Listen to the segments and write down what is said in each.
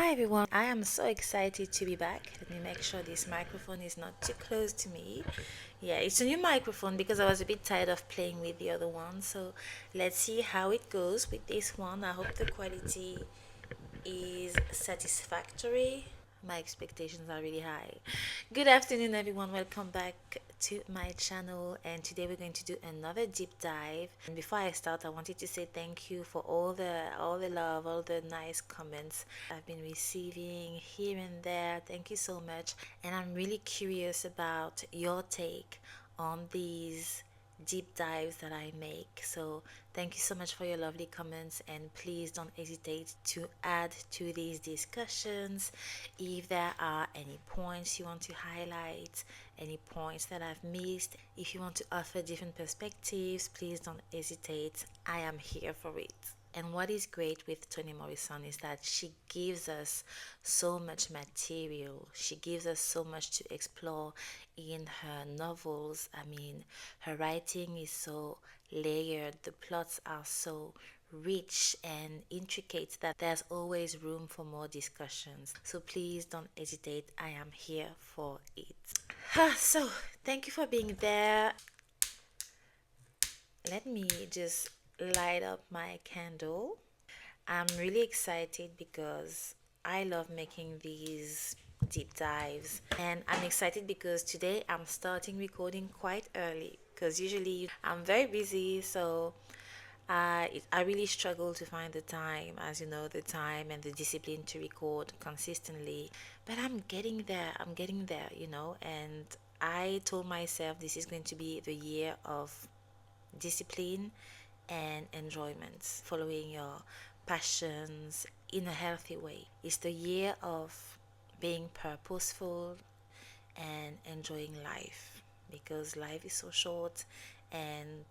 Hi everyone, I am so excited to be back. Let me make sure this microphone is not too close to me. Yeah, it's a new microphone because I was a bit tired of playing with the other one. So let's see how it goes with this one. I hope the quality is satisfactory. My expectations are really high. Good afternoon, everyone. Welcome back to my channel. And today we're going to do another deep dive. And before I start, I wanted to say thank you for all the love, all the nice comments I've been receiving here and there. Thank you so much. And I'm really curious about your take on these deep dives that I make. So thank you so much for your lovely comments, and please don't hesitate to add to these discussions if there are any points you want to highlight, any points that I've missed. If you want to offer different perspectives, please don't hesitate. I am here for it. And what is great with Toni Morrison is that she gives us so much material. She gives us so much to explore in her novels. I mean, her writing is so layered, the plots are so rich and intricate that there's always room for more discussions. So please don't hesitate. I am here for it. So, thank you for being there. Let me just light up my candle. I'm really excited because I love making these deep dives, and I'm excited because today I'm starting recording quite early because usually I'm very busy, so I really struggle to find the time, as you know, the time and the discipline to record consistently. But I'm getting there, and I told myself this is going to be the year of discipline and enjoyment, following your passions in a healthy way. It's the year of being purposeful and enjoying life, because life is so short, and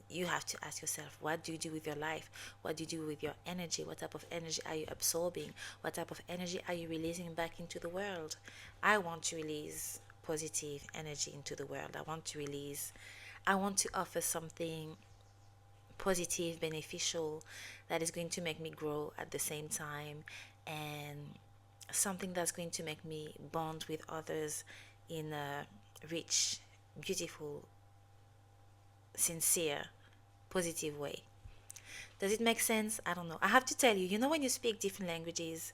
you have to ask yourself, what do you do with your life? What do you do with your energy? What type of energy are you absorbing? What type of energy are you releasing back into the world? I want to release positive energy into the world. I want to offer something positive, beneficial, that is going to make me grow at the same time, and something that's going to make me bond with others in a rich, beautiful, sincere, positive way. Does it make sense? I don't know. I have to tell you, when you speak different languages,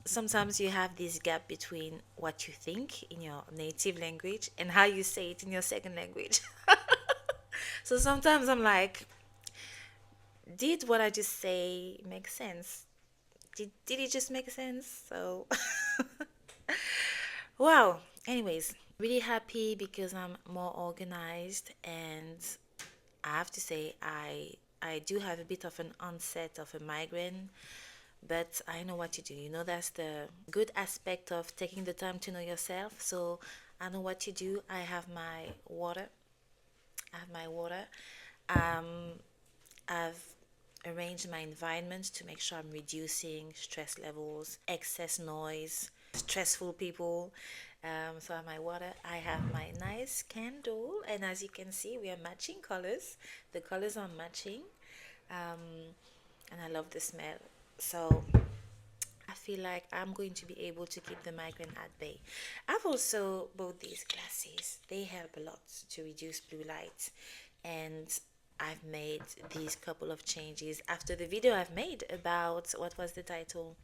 sometimes you have this gap between what you think in your native language and how you say it in your second language. So sometimes I'm like, did what I just say make sense? Did it just make sense? So, wow. Anyways, really happy because I'm more organized, and I have to say I do have a bit of an onset of a migraine, but I know what to do. That's the good aspect of taking the time to know yourself. So I know what to do. I have my water. I have my water. Um, I've arranged my environment to make sure I'm reducing stress levels, excess noise, stressful people. So I have my water. I have my nice candle, and as you can see, we are matching colors. The colors are matching, and I love the smell. So I feel like I'm going to be able to keep the migraine at bay. I've also bought these glasses. They help a lot to reduce blue light, and I've made these couple of changes after the video I've made about, what was the title?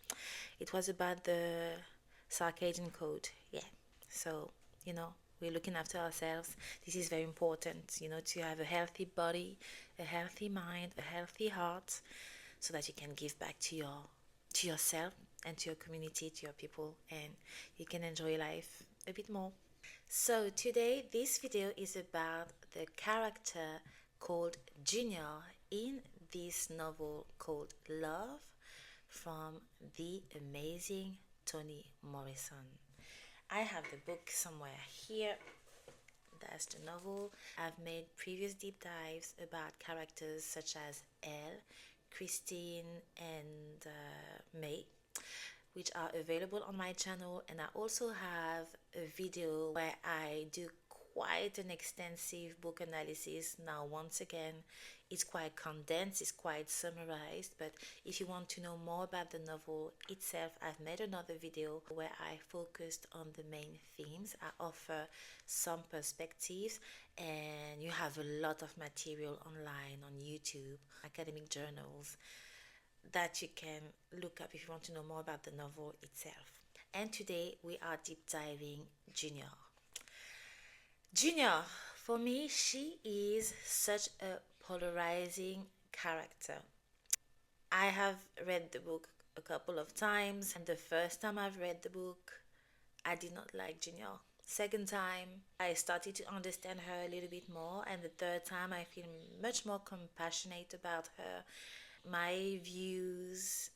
It was about the circadian code. Yeah. So, we're looking after ourselves. This is very important, to have a healthy body, a healthy mind, a healthy heart, so that you can give back to yourself and to your community, to your people, and you can enjoy life a bit more. So today this video is about the character called Junior in this novel called Love from the amazing Toni Morrison. I have the book somewhere here. That's the novel. I've made previous deep dives about characters such as Elle, Christine, and May, which are available on my channel. And I also have a video where I do quite an extensive book analysis. Now, once again, it's quite condensed, it's quite summarized, but if you want to know more about the novel itself, I've made another video where I focused on the main themes. I offer some perspectives, and you have a lot of material online on YouTube, academic journals that you can look up if you want to know more about the novel itself. And today we are deep diving Junior. Junior, for me, she is such a polarizing character. I have read the book a couple of times, and the first time I've read the book, I did not like Junior. Second time, I started to understand her a little bit more, and the third time, I feel much more compassionate about her. My views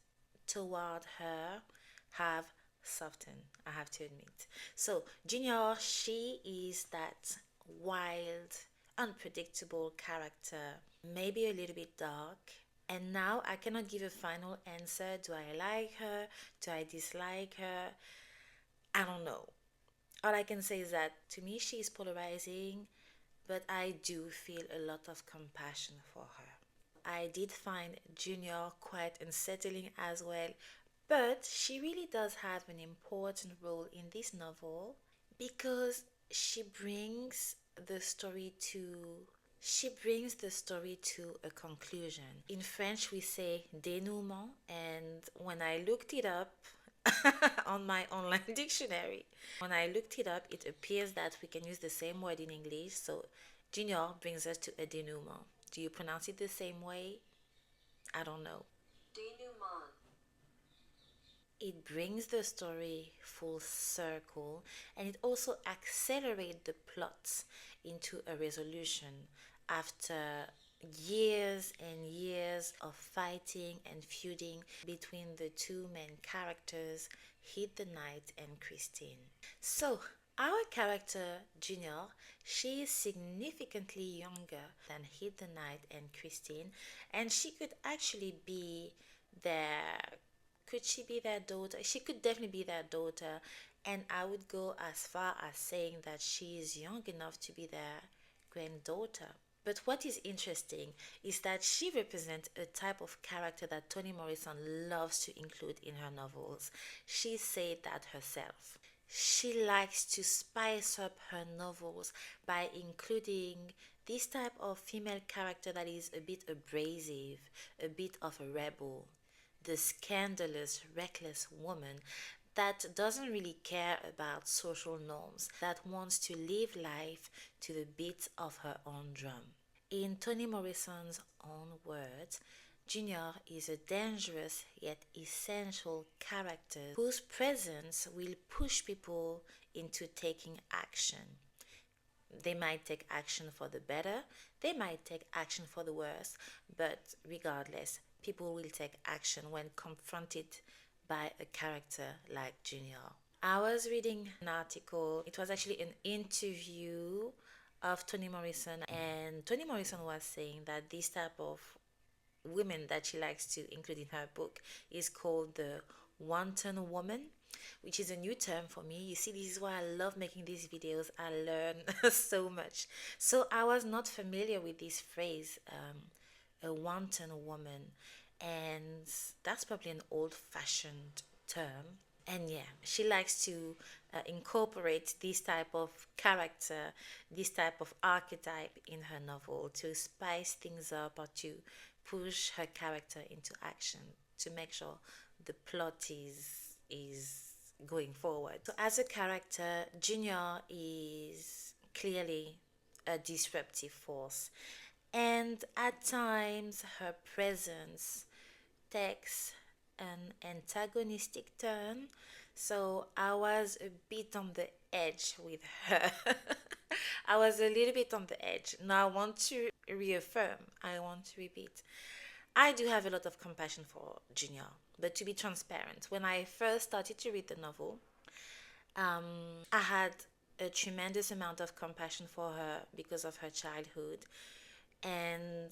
toward her have softened, I have to admit. So, Junior, she is that wild, unpredictable character, maybe a little bit dark. And now I cannot give a final answer. Do I like her? Do I dislike her? I don't know. All I can say is that to me, she is polarizing, but I do feel a lot of compassion for her. I did find Junior quite unsettling as well, but she really does have an important role in this novel because the story to she brings the story to a conclusion. In French, we say dénouement, and when I looked it up on my online dictionary, it appears that we can use the same word in English. So, Junior brings us to a dénouement. Do you pronounce it the same way? I don't know. Denouement. It brings the story full circle, and it also accelerates the plots into a resolution after years and years of fighting and feuding between the two main characters, Heath the Knight and Christine. So, our character, Junior, she is significantly younger than Heath the Knight and Christine, and she could actually be their could she be their daughter? She could definitely be their daughter, and I would go as far as saying that she is young enough to be their granddaughter. But what is interesting is that she represents a type of character that Toni Morrison loves to include in her novels. She said that herself. She likes to spice up her novels by including this type of female character that is a bit abrasive, a bit of a rebel, the scandalous, reckless woman that doesn't really care about social norms, that wants to live life to the beat of her own drum. In Toni Morrison's own words, Junior is a dangerous yet essential character whose presence will push people into taking action. They might take action for the better, they might take action for the worse, but regardless, people will take action when confronted by a character like Junior. I was reading an article, it was actually an interview of Toni Morrison, and Toni Morrison was saying that this type of women that she likes to include in her book is called the wanton woman, which is a new term for me. You see, this is why I love making these videos. I learn so much. So I was not familiar with this phrase, a wanton woman, and that's probably an old-fashioned term. And yeah, she likes to incorporate this type of character, this type of archetype in her novel to spice things up or to push her character into action to make sure the plot is going forward. So as a character, Junior is clearly a disruptive force, and at times her presence takes an antagonistic turn. So I was a bit on the edge with her. I was a little bit on the edge. Now I want to reaffirm, I want to repeat. I do have a lot of compassion for Junior, but to be transparent, when I first started to read the novel, um, I had a tremendous amount of compassion for her because of her childhood. And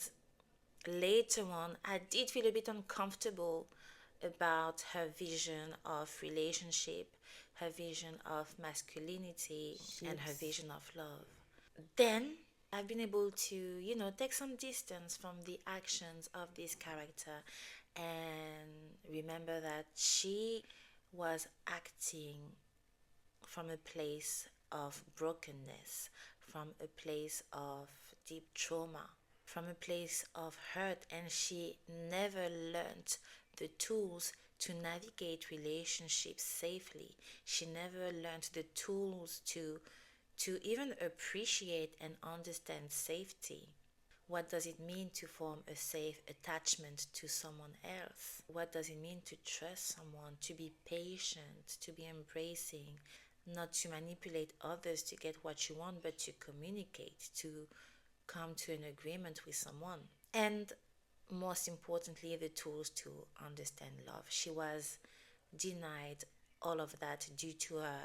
later on, I did feel a bit uncomfortable about her vision of relationship, her vision of masculinity, and her vision of love. Then I've been able to, take some distance from the actions of this character and remember that she was acting from a place of brokenness, from a place of deep trauma, from a place of hurt, and she never learned the tools to navigate relationships safely. She never learned the tools to even appreciate and understand safety. What does it mean to form a safe attachment to someone else? What does it mean to trust someone, to be patient, to be embracing, not to manipulate others to get what you want, but to communicate, to come to an agreement with someone? And most importantly, the tools to understand love. She was denied all of that due to a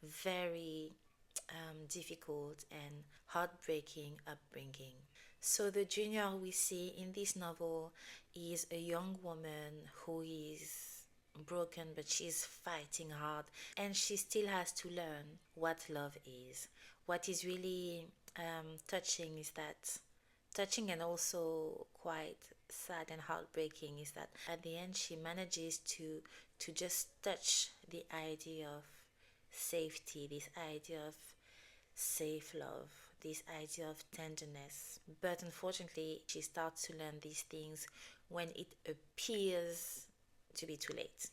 very difficult and heartbreaking upbringing. So, the junior we see in this novel is a young woman who is broken, but she's fighting hard, and she still has to learn what love is. What is really touching is that, touching and also quite sad and heartbreaking, is that at the end she manages to just touch the idea of safety, this idea of safe love, this idea of tenderness. But unfortunately, she starts to learn these things when it appears to be too late.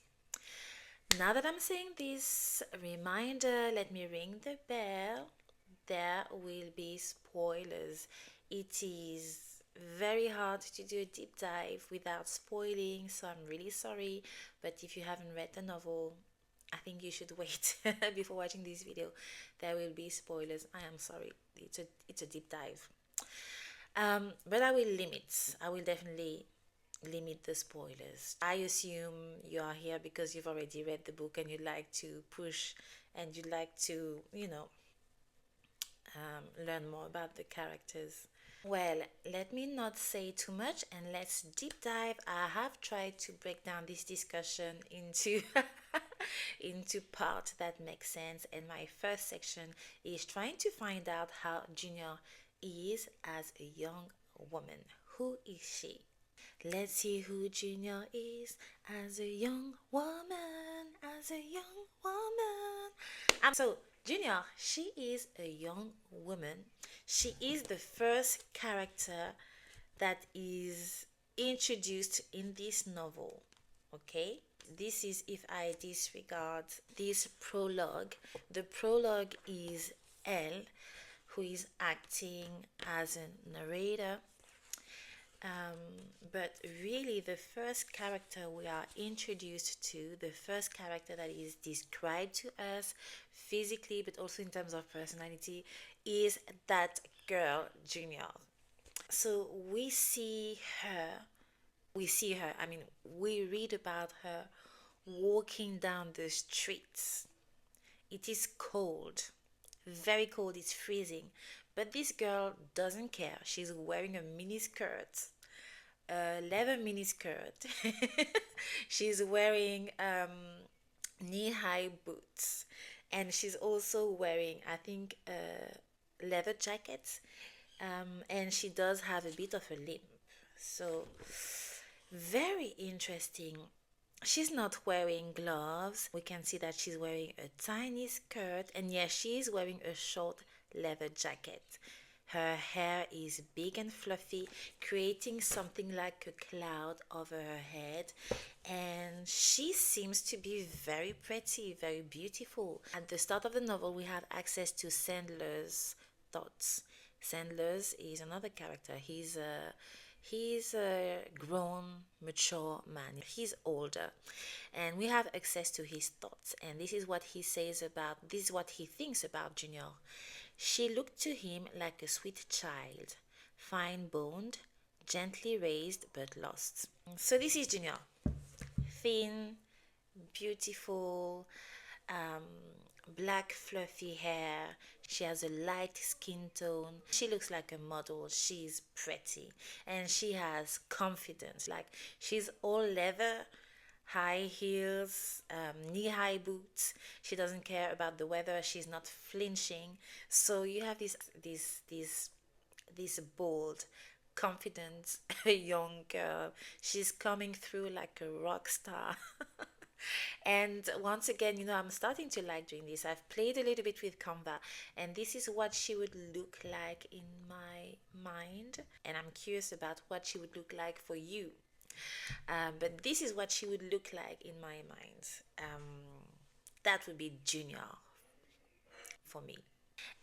Now that I'm saying this reminder, let me ring the bell. There will be spoilers. It is very hard to do a deep dive without spoiling, so I'm really sorry. But if you haven't read the novel, I think you should wait before watching this video. There will be spoilers. I am sorry. It's a deep dive. But I will limit. I will definitely limit the spoilers. I assume you are here because you've already read the book and you like to push and you like to, learn more about the characters. Well, let me not say too much and let's deep dive. I have tried to break down this discussion into into parts that make sense, and my first section is trying to find out how Junior is as a young woman. Who is she? Let's see who Junior is as a young woman, as a young woman. So, Junior, she is a young woman. She is the first character that is introduced in this novel. Okay? This is if I disregard this prologue. The prologue is Elle, who is acting as a narrator. But really, the first character we are introduced to, the first character that is described to us physically, but also in terms of personality, is that girl, Junior. So I mean, we read about her walking down the streets. It is cold, very cold, it's freezing. But this girl doesn't care. She's wearing a mini skirt, a leather mini skirt. She's wearing knee high boots. And she's also wearing, I think, a leather jacket. And she does have a bit of a limp. So, very interesting. She's not wearing gloves. We can see that she's wearing a tiny skirt, and yes, she is wearing a short leather jacket. Her hair is big and fluffy, creating something like a cloud over her head, and she seems to be very pretty, very beautiful. At the start of the novel, we have access to Sandler's thoughts. Sandler's is another character. He's a grown, mature man. He's older, and we have access to his thoughts. And this is what he thinks about Junior. She looked to him like a sweet child, fine boned, gently raised but lost. So this is Junior. Thin, beautiful, um, black fluffy hair. She has a light skin tone. She looks like a model. She's pretty and she has confidence. Like she's all leather, high heels, knee-high boots. She doesn't care about the weather. She's not flinching. So you have this bold, confident young girl. She's coming through like a rock star. And once again, I'm starting to like doing this. I've played a little bit with Canva, and this is what she would look like in my mind. And I'm curious about what she would look like for you. But this is what she would look like in my mind. That would be Junior for me.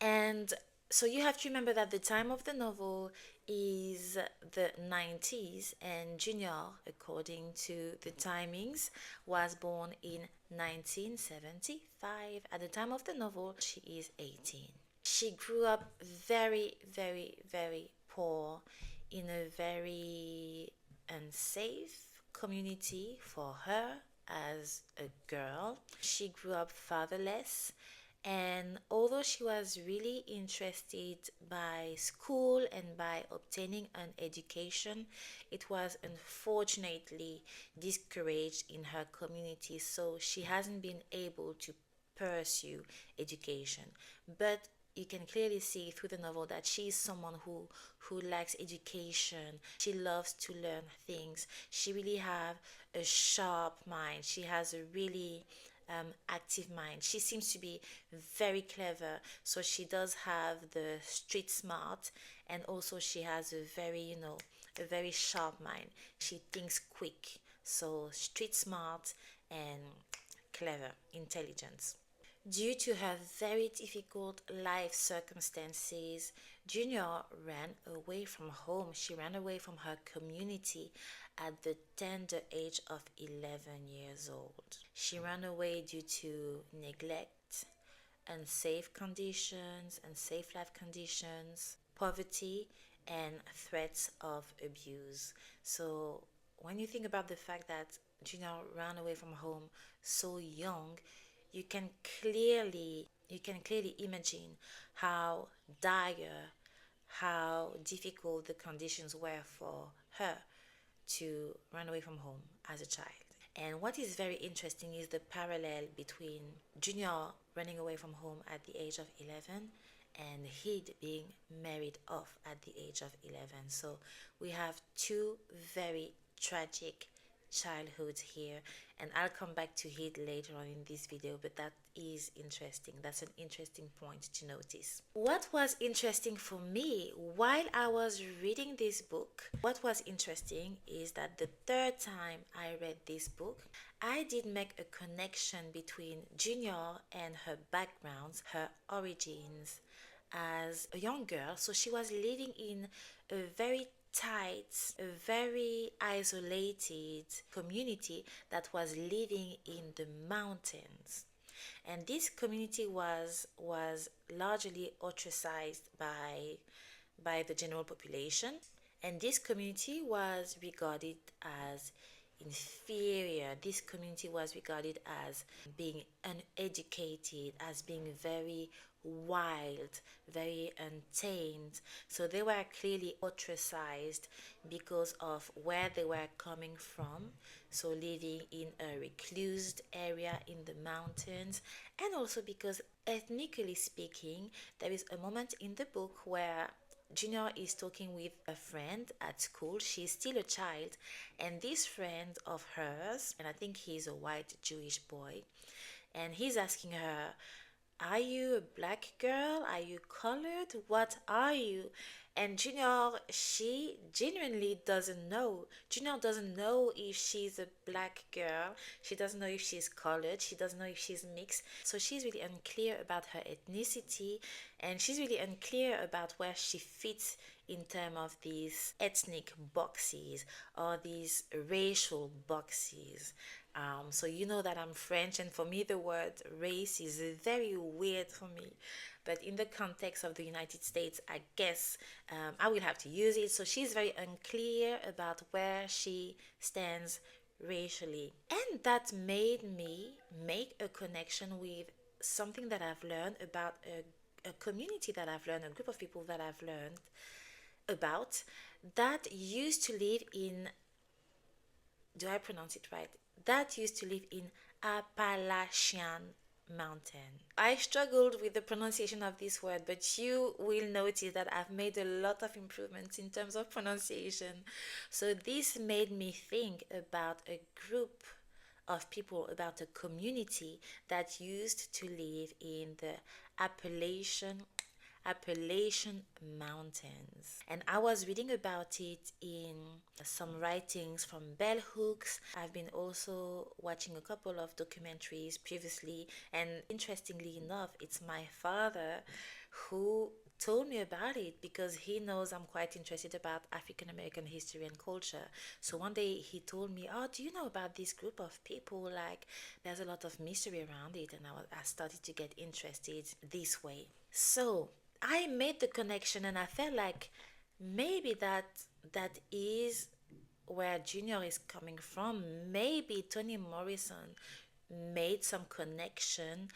And so you have to remember that the time of the novel is the 90s, and Junior, according to the timings, was born in 1975. At the time of the novel, she is 18. She grew up very, very, very poor in a very unsafe community for her as a girl. She grew up fatherless, and although she was really interested by school and by obtaining an education, it was unfortunately discouraged in her community, so she hasn't been able to pursue education. But you can clearly see through the novel that she is someone who likes education. She loves to learn things. She really have a sharp mind. She has a really active mind. She seems to be very clever, so she does have the street smart, and also she has a very sharp mind. She thinks quick, so street smart and clever, intelligence. Due to her very difficult life circumstances, Junior ran away from home. She ran away from her community at the tender age of 11 years old. She ran away due to neglect, unsafe conditions, unsafe life conditions, poverty, and threats of abuse. So when you think about the fact that Gina ran away from home so young, you can clearly imagine how dire, how difficult the conditions were for her to run away from home as a child. And what is very interesting is the parallel between Junior running away from home at the age of 11 and Hid being married off at the age of 11. So we have two very tragic childhoods here, and I'll come back to Hid later on in this video, but that is interesting. That's an interesting point to notice. What was interesting for me while I was reading this book, what was interesting is that the third time I read this book, I did make a connection between Junior and her backgrounds, her origins as a young girl. So she was living in a very tight, a very isolated community that was living in the mountains. And this community was largely ostracized by the general population, and this community was regarded as inferior. This community was regarded as being uneducated, as being very wild, very untamed. So they were clearly ostracized because of where they were coming from. So living in a reclused area in the mountains, and also because ethnically speaking, there is a moment in the book where Junior is talking with a friend at school. She's still a child, and this friend of hers, and I think he's a white Jewish boy, and he's asking her, are you a black girl? Are you colored? What are you? And Junior, she genuinely doesn't know. Junior doesn't know if she's a black girl. She doesn't know if she's colored. She doesn't know if she's mixed. So she's really unclear about her ethnicity, and she's really unclear about where she fits in terms of these ethnic boxes or these racial boxes. So you know that I'm French, and for me the word race is very weird for me. But in the context of the United States, I guess I will have to use it. So she's very unclear about where she stands racially. And that made me make a connection with something that I've learned about a community that I've learned, a group of people that I've learned about that used to live in, do I pronounce it right? that used to live in Appalachian Mountain. I struggled with the pronunciation of this word, but you will notice that I've made a lot of improvements in terms of pronunciation. So this made me think about a group of people, about a community that used to live in the Appalachian Appalachian Mountains. And I was reading about it in some writings from Bell Hooks. I've been also watching a couple of documentaries previously, and interestingly enough, it's my father who told me about it because he knows I'm quite interested about African American history and culture. So one day he told me, "Oh, do you know about this group of people? Like, there's a lot of mystery around it." And I started to get interested this way. So I made the connection, and I felt like maybe that is where Junior is coming from. Maybe Toni Morrison made some connection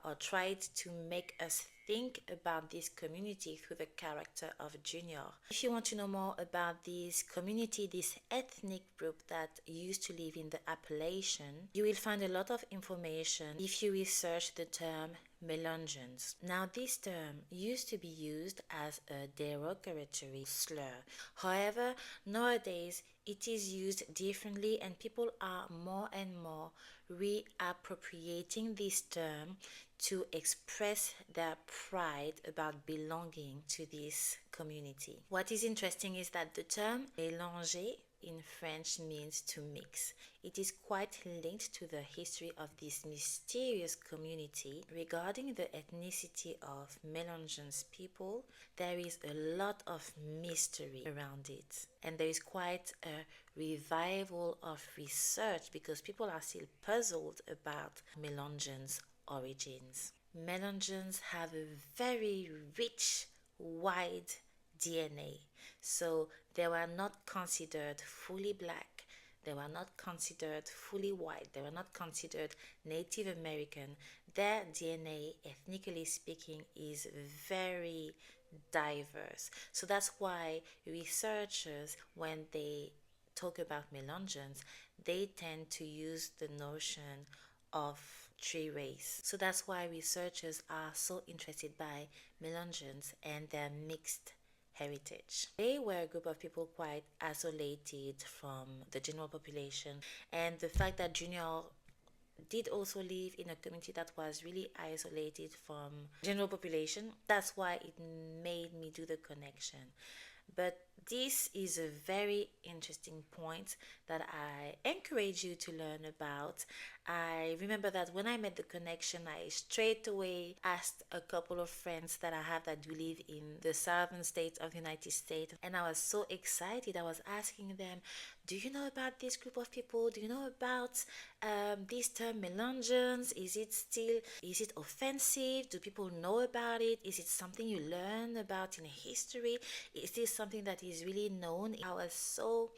or tried to make us think about this community through the character of Junior. If you want to know more about this community, this ethnic group that used to live in the Appalachian, you will find a lot of information if you research the term Melungeons. Now, this term used to be used as a derogatory slur. However, nowadays it is used differently, and people are more and more reappropriating this term to express their pride about belonging to this community. What is interesting is that the term mélanger in French means to mix. It is quite linked to the history of this mysterious community. Regarding the ethnicity of Melungeons people, there is a lot of mystery around it, and there is quite a revival of research because people are still puzzled about Melungeons' origins. Melungeons have a very rich, wide DNA. So they were not considered fully black. They were not considered fully white. They were not considered Native American. Their DNA, ethnically speaking, is very diverse. So that's why researchers, when they talk about Melungeons, they tend to use the notion of tree race. So that's why researchers are so interested by Melungeons and their mixed heritage. They were a group of people quite isolated from the general population, and the fact that Junior did also live in a community that was really isolated from general population, that's why it made me do the connection. But this is a very interesting point that I encourage you to learn about. I remember that when I made the connection, I straight away asked a couple of friends that I have that do live in the southern states of the United States, and I was so excited. I was asking them, "Do you know about this group of people? Do you know about this term Melungeons? Is it offensive? Do people know about it? Is it something you learn about in history? Is this something that is really known?" I was so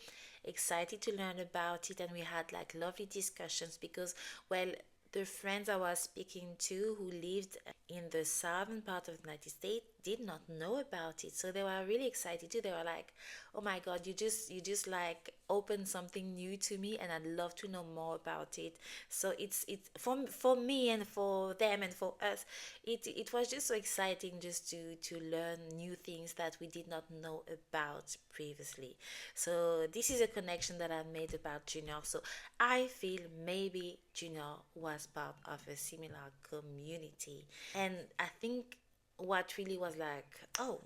excited to learn about it, and we had like lovely discussions because, well, the friends I was speaking to who lived in the southern part of the United States did not know about it. So they were really excited too. They were like, "Oh my God, you just like opened something new to me, and I'd love to know more about it." So it's for me and for them and for us, it was just so exciting just to learn new things that we did not know about previously. So this is a connection that I made about Junior. So I feel maybe Junior was part of a similar community. And I think what really was like, oh,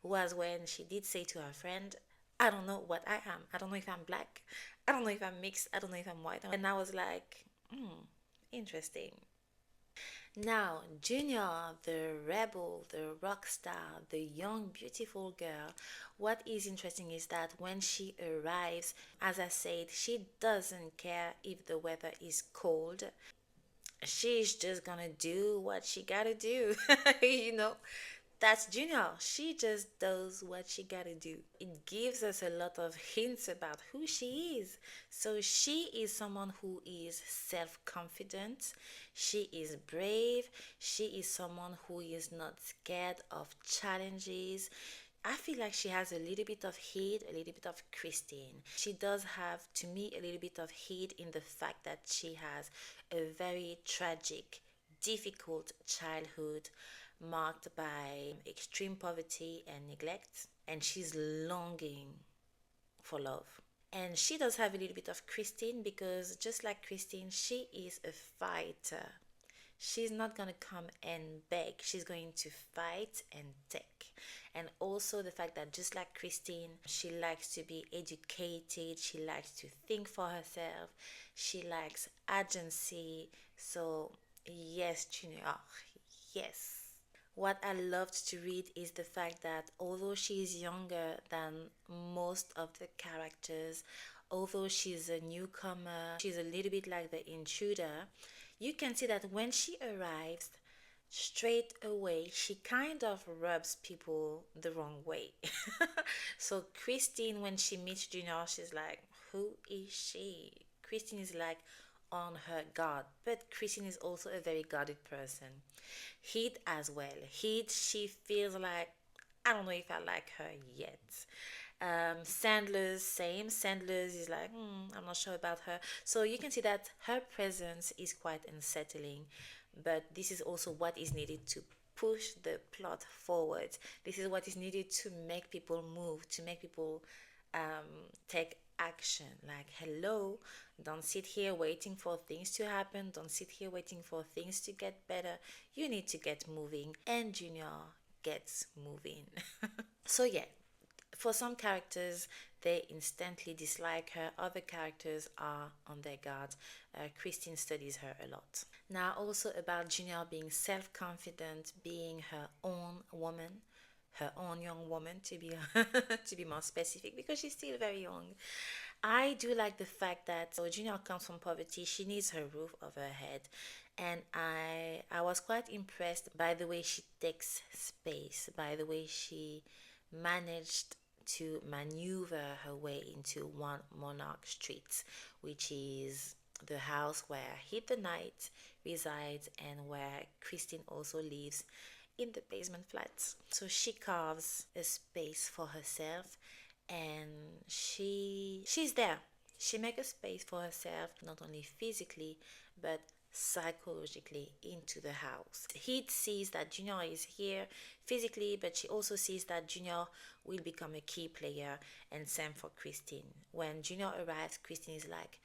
was when she did say to her friend, "I don't know what I am. I don't know if I'm black. I don't know if I'm mixed. I don't know if I'm white." And I was like, interesting. Now, Junior, the rebel, the rock star, the young, beautiful girl, what is interesting is that when she arrives, as I said, she doesn't care if the weather is cold. She's just gonna do what she gotta do. you know, that's Junior. She just does what she gotta do. It gives us a lot of hints about who she is. So she is someone who is self-confident. She is brave. She is someone who is not scared of challenges. I feel like she has a little bit of hate, a little bit of Christine. She does have, to me, a little bit of hate in the fact that she has a very tragic, difficult childhood marked by extreme poverty and neglect, and she's longing for love. And she does have a little bit of Christine because, just like Christine, she is a fighter. She's not going to come and beg. She's going to fight and take. And also the fact that, just like Christine, she likes to be educated. She likes to think for herself. She likes agency. So, yes, Junior, yes. What I loved to read is the fact that although she is younger than most of the characters, although she's a newcomer, she's a little bit like the intruder, you can see that when she arrives, straight away, she kind of rubs people the wrong way. So, Christine, when she meets Junior, she's like, who is she? Christine is like on her guard, but Christine is also a very guarded person. Heat as well. Heat, she feels like, I don't know if I like her yet. Sandler's same. Sandler's is like, I'm not sure about her. So you can see that her presence is quite unsettling, but this is also what is needed to push the plot forward. This is what is needed to make people move, to make people take action. Like, hello, don't sit here waiting for things to happen. Don't sit here waiting for things to get better. You need to get moving, and Junior gets moving. So, yeah, for some characters, they instantly dislike her. Other characters are on their guard. Christine studies her a lot. Now, also about Junior being self confident, being her own woman, her own young woman to be to be more specific, because she's still very young. I do like the fact that so Junior comes from poverty. She needs her roof over her head, and I was quite impressed by the way she takes space, by the way she managed to maneuver her way into One Monarch Street, which is the house where Hit the Night resides and where Christine also lives in the basement flats. So she carves a space for herself, and she's there. She makes a space for herself, not only physically but psychologically, into the house. He sees that Junior is here physically, but she also sees that Junior will become a key player, and same for Christine. When Junior arrives, Christine is like,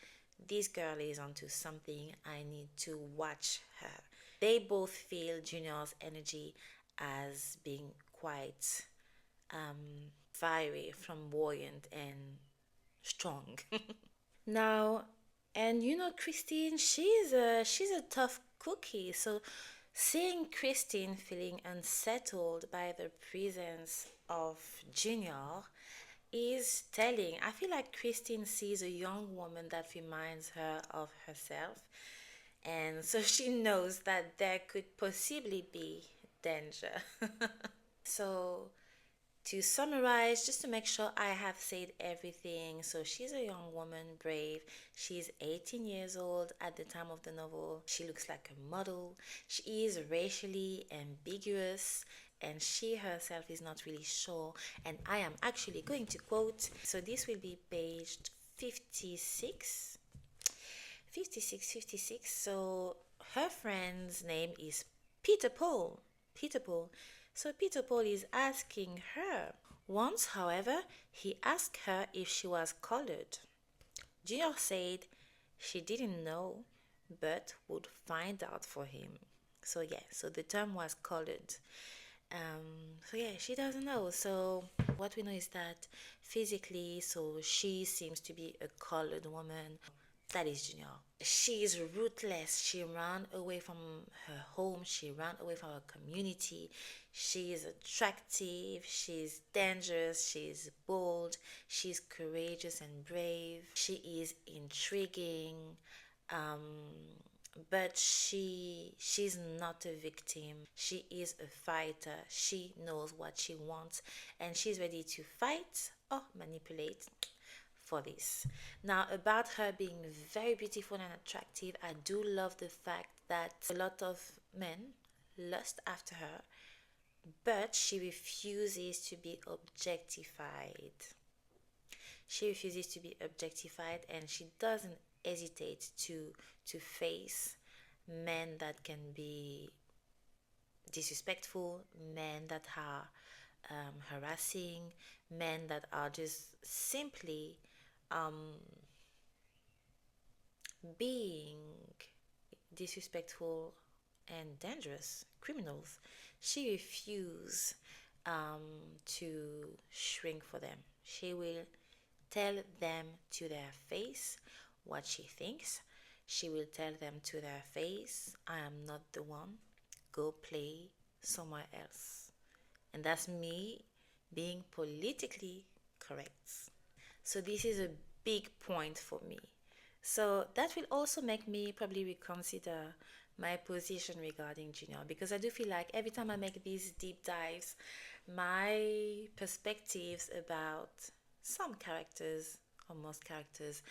this girl is onto something, I need to watch her. They both feel Junior's energy as being quite fiery, flamboyant, and strong. Now, and Christine, she's a tough cookie. So seeing Christine feeling unsettled by the presence of Junior is telling. I feel like Christine sees a young woman that reminds her of herself, and so she knows that there could possibly be danger. So, to summarize, just to make sure I have said everything, so she's a young woman, brave. She's 18 years old at the time of the novel. She looks like a model. She is racially ambiguous, and she herself is not really sure. And I am actually going to quote, so this will be page 56. 56, 56. So her friend's name is Peter Paul. Peter Paul. So Peter Paul is asking her. Once, however, he asked her if she was colored. Junior said she didn't know, but would find out for him. So yeah, so the term was colored. So yeah, she doesn't know. So what we know is that physically, so she seems to be a colored woman. That is Junior. She is ruthless. She ran away from her home. She ran away from her community. She is attractive. She's dangerous. She's bold. She's courageous and brave. She is intriguing. Um, but she's not a victim. She is a fighter. She knows what she wants, and she's ready to fight or manipulate for this. Now, about her being very beautiful and attractive, I do love the fact that a lot of men lust after her but she refuses to be objectified. She refuses to be objectified, and she doesn't hesitate to face men that can be disrespectful, men that are harassing, men that are just simply um, being disrespectful and dangerous criminals. She refuses um, to shrink for them. She will tell them to their face what she thinks. She will tell them to their face, I am not the one. Go play somewhere else. And that's me being politically correct. So this is a big point for me. So that will also make me probably reconsider my position regarding Junior, because I do feel like every time I make these deep dives, my perspectives about some characters or most characters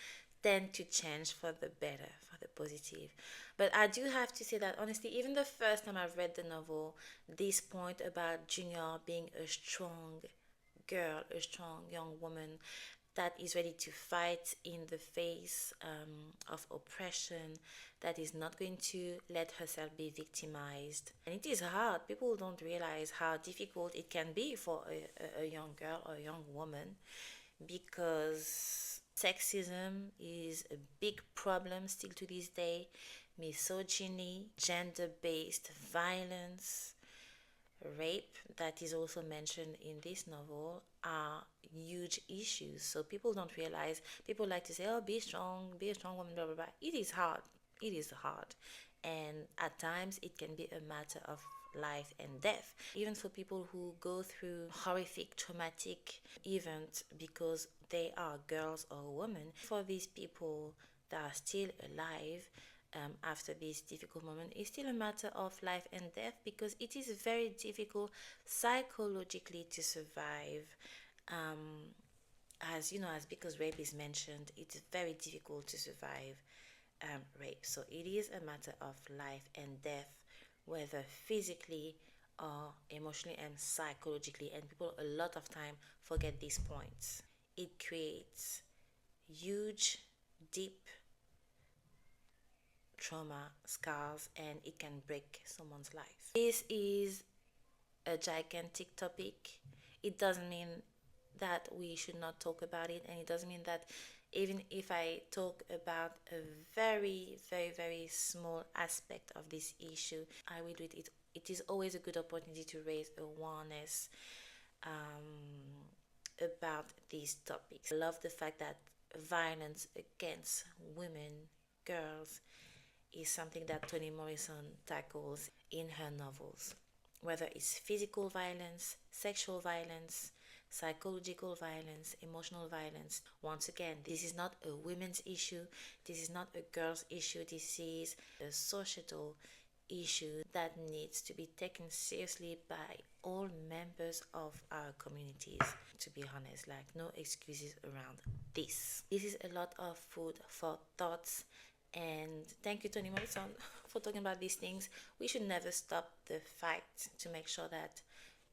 tend to change for the better, for the positive. But I do have to say that honestly, even the first time I've read the novel, this point about Junior being a strong girl, a strong young woman that is ready to fight in the face of oppression, that is not going to let herself be victimized. And it is hard. People don't realize how difficult it can be for a young girl or a young woman, because sexism is a big problem still to this day. Misogyny, gender based violence, rape, that is also mentioned in this novel, are huge issues. So people don't realize, people like to say, oh, be a strong woman, blah, blah, blah. It is hard. It is hard. And at times it can be a matter of life and death, even for people who go through horrific traumatic events because they are girls or women. For these people that are still alive, after this difficult moment, is still a matter of life and death, because it is very difficult psychologically to survive. Um, as you know, as because rape is mentioned, it's very difficult to survive rape. So it is a matter of life and death, whether physically or emotionally and psychologically. And people a lot of time forget these points. It creates huge, deep trauma, scars, and it can break someone's life. This is a gigantic topic. It doesn't mean that we should not talk about it, and it doesn't mean that even if I talk about a very, very, very small aspect of this issue, I will do it. It is always a good opportunity to raise awareness about these topics. I love the fact that violence against women, girls, is something that Toni Morrison tackles in her novels. Whether it's physical violence, sexual violence, psychological violence, emotional violence. Once again, this is not a women's issue, this is not a girl's issue, this is a societal issue that needs to be taken seriously by all members of our communities. To be honest, like, no excuses around this. This is a lot of food for thoughts, and thank you, Toni Morrison, for talking about these things. We should never stop the fight to make sure that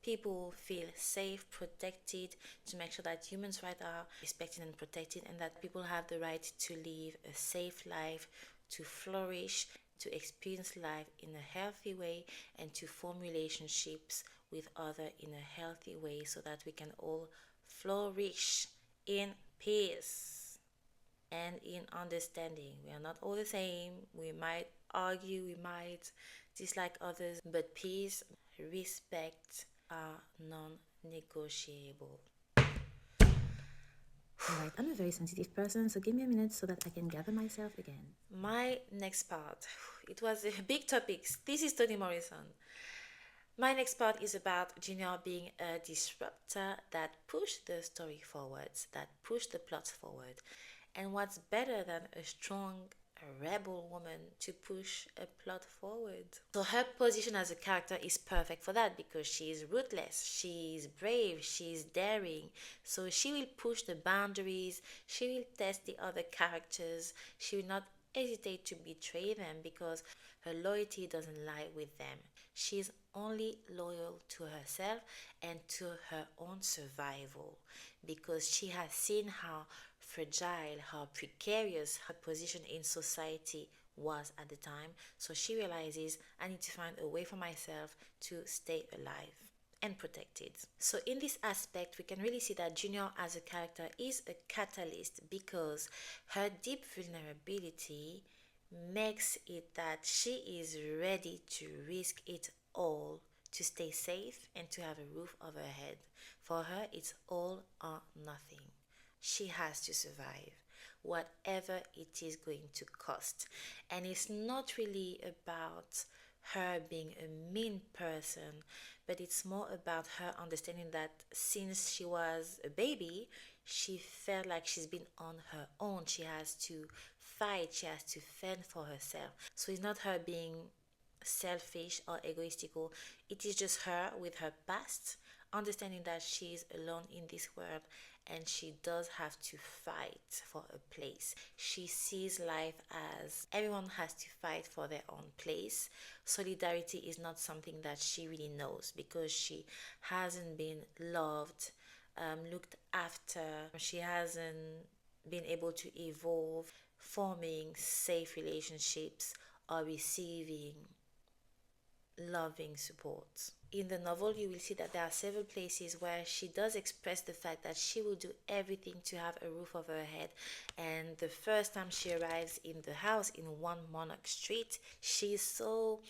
people feel safe, protected, to make sure that humans' rights are respected and protected, and that people have the right to live a safe life, to flourish, to experience life in a healthy way, and to form relationships with others in a healthy way, so that we can all flourish in peace and in understanding. We are not all the same. We might argue, we might dislike others, but peace, respect are non negotiable. Alright, I'm a very sensitive person, so give me a minute so that I can gather myself again. My next part, it was a big topic. This is Toni Morrison. My next part is about Junior being a disruptor that pushed the story forwards, that pushed the plots forward. And what's better than a strong rebel woman to push a plot forward? So her position as a character is perfect for that, because she is ruthless, she is brave, she is daring. So she will push the boundaries, she will test the other characters, she will not hesitate to betray them, because Her loyalty doesn't lie with them. She's only loyal to herself and to her own survival because she has seen how fragile, how precarious her position in society was at the time. So she realizes I need to find a way for myself to stay alive and protected. So, in this aspect, we can really see that Junior as a character is a catalyst because her deep vulnerability makes it that she is ready to risk it all to stay safe and to have a roof over her head. For her, it's all or nothing. She has to survive, whatever it is going to cost. And it's not really about her being a mean person, but it's more about her understanding that since she was a baby, she felt like she's been on her own. She has to fight, she has to fend for herself. So it's not her being selfish or egoistical, it is just her with her past, understanding that she's alone in this world and she does have to fight for a place. She sees life as everyone has to fight for their own place. Solidarity is not something that she really knows because she hasn't been loved, looked after, she hasn't been able to evolve, forming safe relationships or receiving loving support. In the novel, you will see that there are several places where she does express the fact that she will do everything to have a roof over her head. And the first time she arrives in the house in 1 Monarch Street, she feels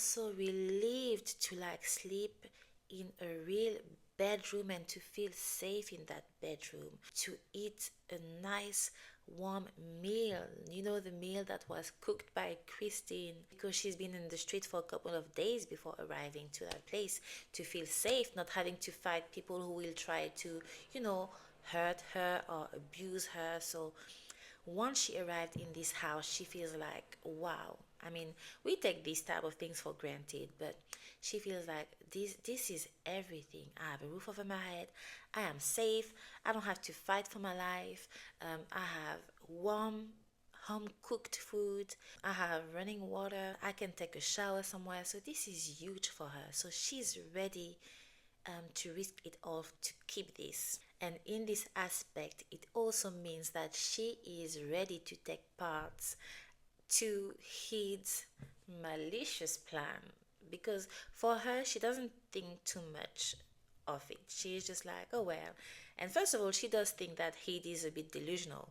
so relieved to like sleep in a real bedroom and to feel safe in that bedroom, to eat a nice warm meal, the meal that was cooked by Christine because she's been in the street for a couple of days before arriving to that place, to feel safe, not having to fight people who will try to, hurt her or abuse her. So once she arrived in this house, she feels like, wow. I mean, we take these type of things for granted, but she feels like this is everything. I have a roof over my head. I am safe. I don't have to fight for my life. I have warm home cooked food. I have running water. I can take a shower somewhere. So this is huge for her. So she's ready to risk it all to keep this. And in this aspect, it also means that she is ready to take part to his malicious plan because for her, she doesn't think too much of it. She's just like, oh well. And first of all, she does think that Heath is a bit delusional.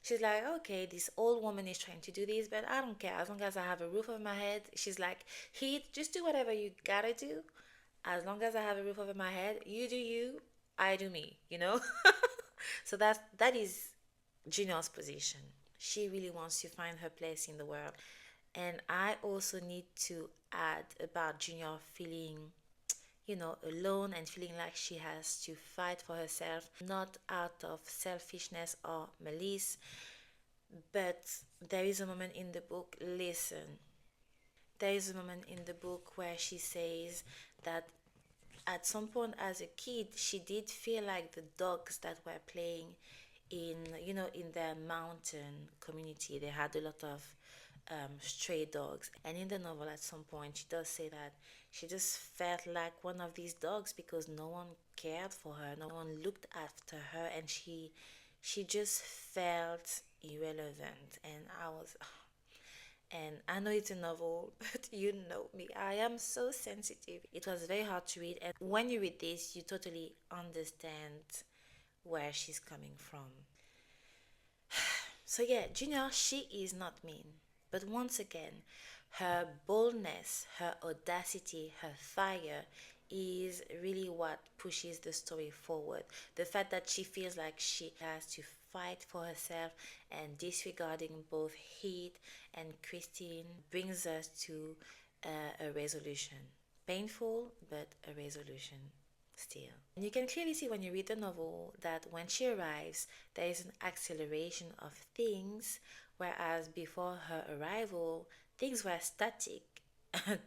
She's like, okay, this old woman is trying to do this, but I don't care. As long as I have a roof over my head, she's like, Heath, just do whatever you gotta do. As long as I have a roof over my head, you do you, I do me. So that is Junior's position. She really wants to find her place in the world. And I also need to add about Junior feeling, alone and feeling like she has to fight for herself, not out of selfishness or malice. But there is a moment in the book, listen, there is a moment in the book where she says that at some point as a kid she did feel like the dogs that were playing in their mountain community. They had a lot of stray dogs, and in the novel at some point she does say that she just felt like one of these dogs because no one cared for her, no one looked after her, and she just felt irrelevant. And I was and I know it's a novel, but you know me, I am so sensitive. It was very hard to read, and when you read this, you totally understand where she's coming from. So, yeah, Junior, she is not mean, but once again, her boldness, her audacity, her fire is really what pushes the story forward. The fact that she feels like she has to fight for herself and disregarding both Heath and Christine brings us to a resolution. Painful, but a resolution still. And you can clearly see when you read the novel that when she arrives, there is an acceleration of things, whereas before her arrival, things were static.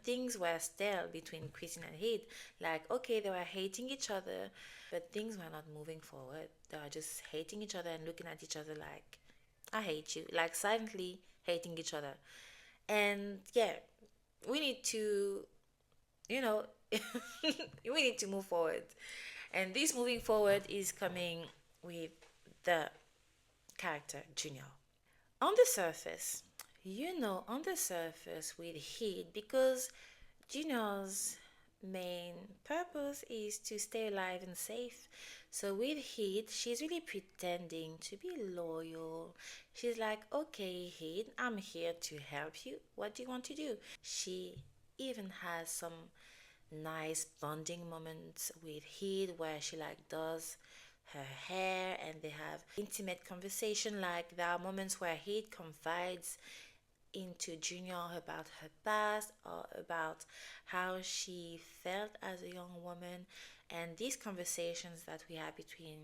Things were stale between Christine and Heath. Like, okay, they were hating each other, but things were not moving forward. They were just hating each other and looking at each other like, I hate you. Like, silently hating each other. And yeah, we need to, you know, we need to move forward. And this moving forward is coming with the character Junior. On the surface, on the surface with heat, because Junior's main purpose is to stay alive and safe. So with Heat, she's really pretending to be loyal. She's like, okay, Heat, I'm here to help you. What do you want to do? She even has some nice bonding moments with Heat where she like does her hair and they have intimate conversation. Like there are moments where Heat confides into Junior about her past or about how she felt as a young woman. And these conversations that we have between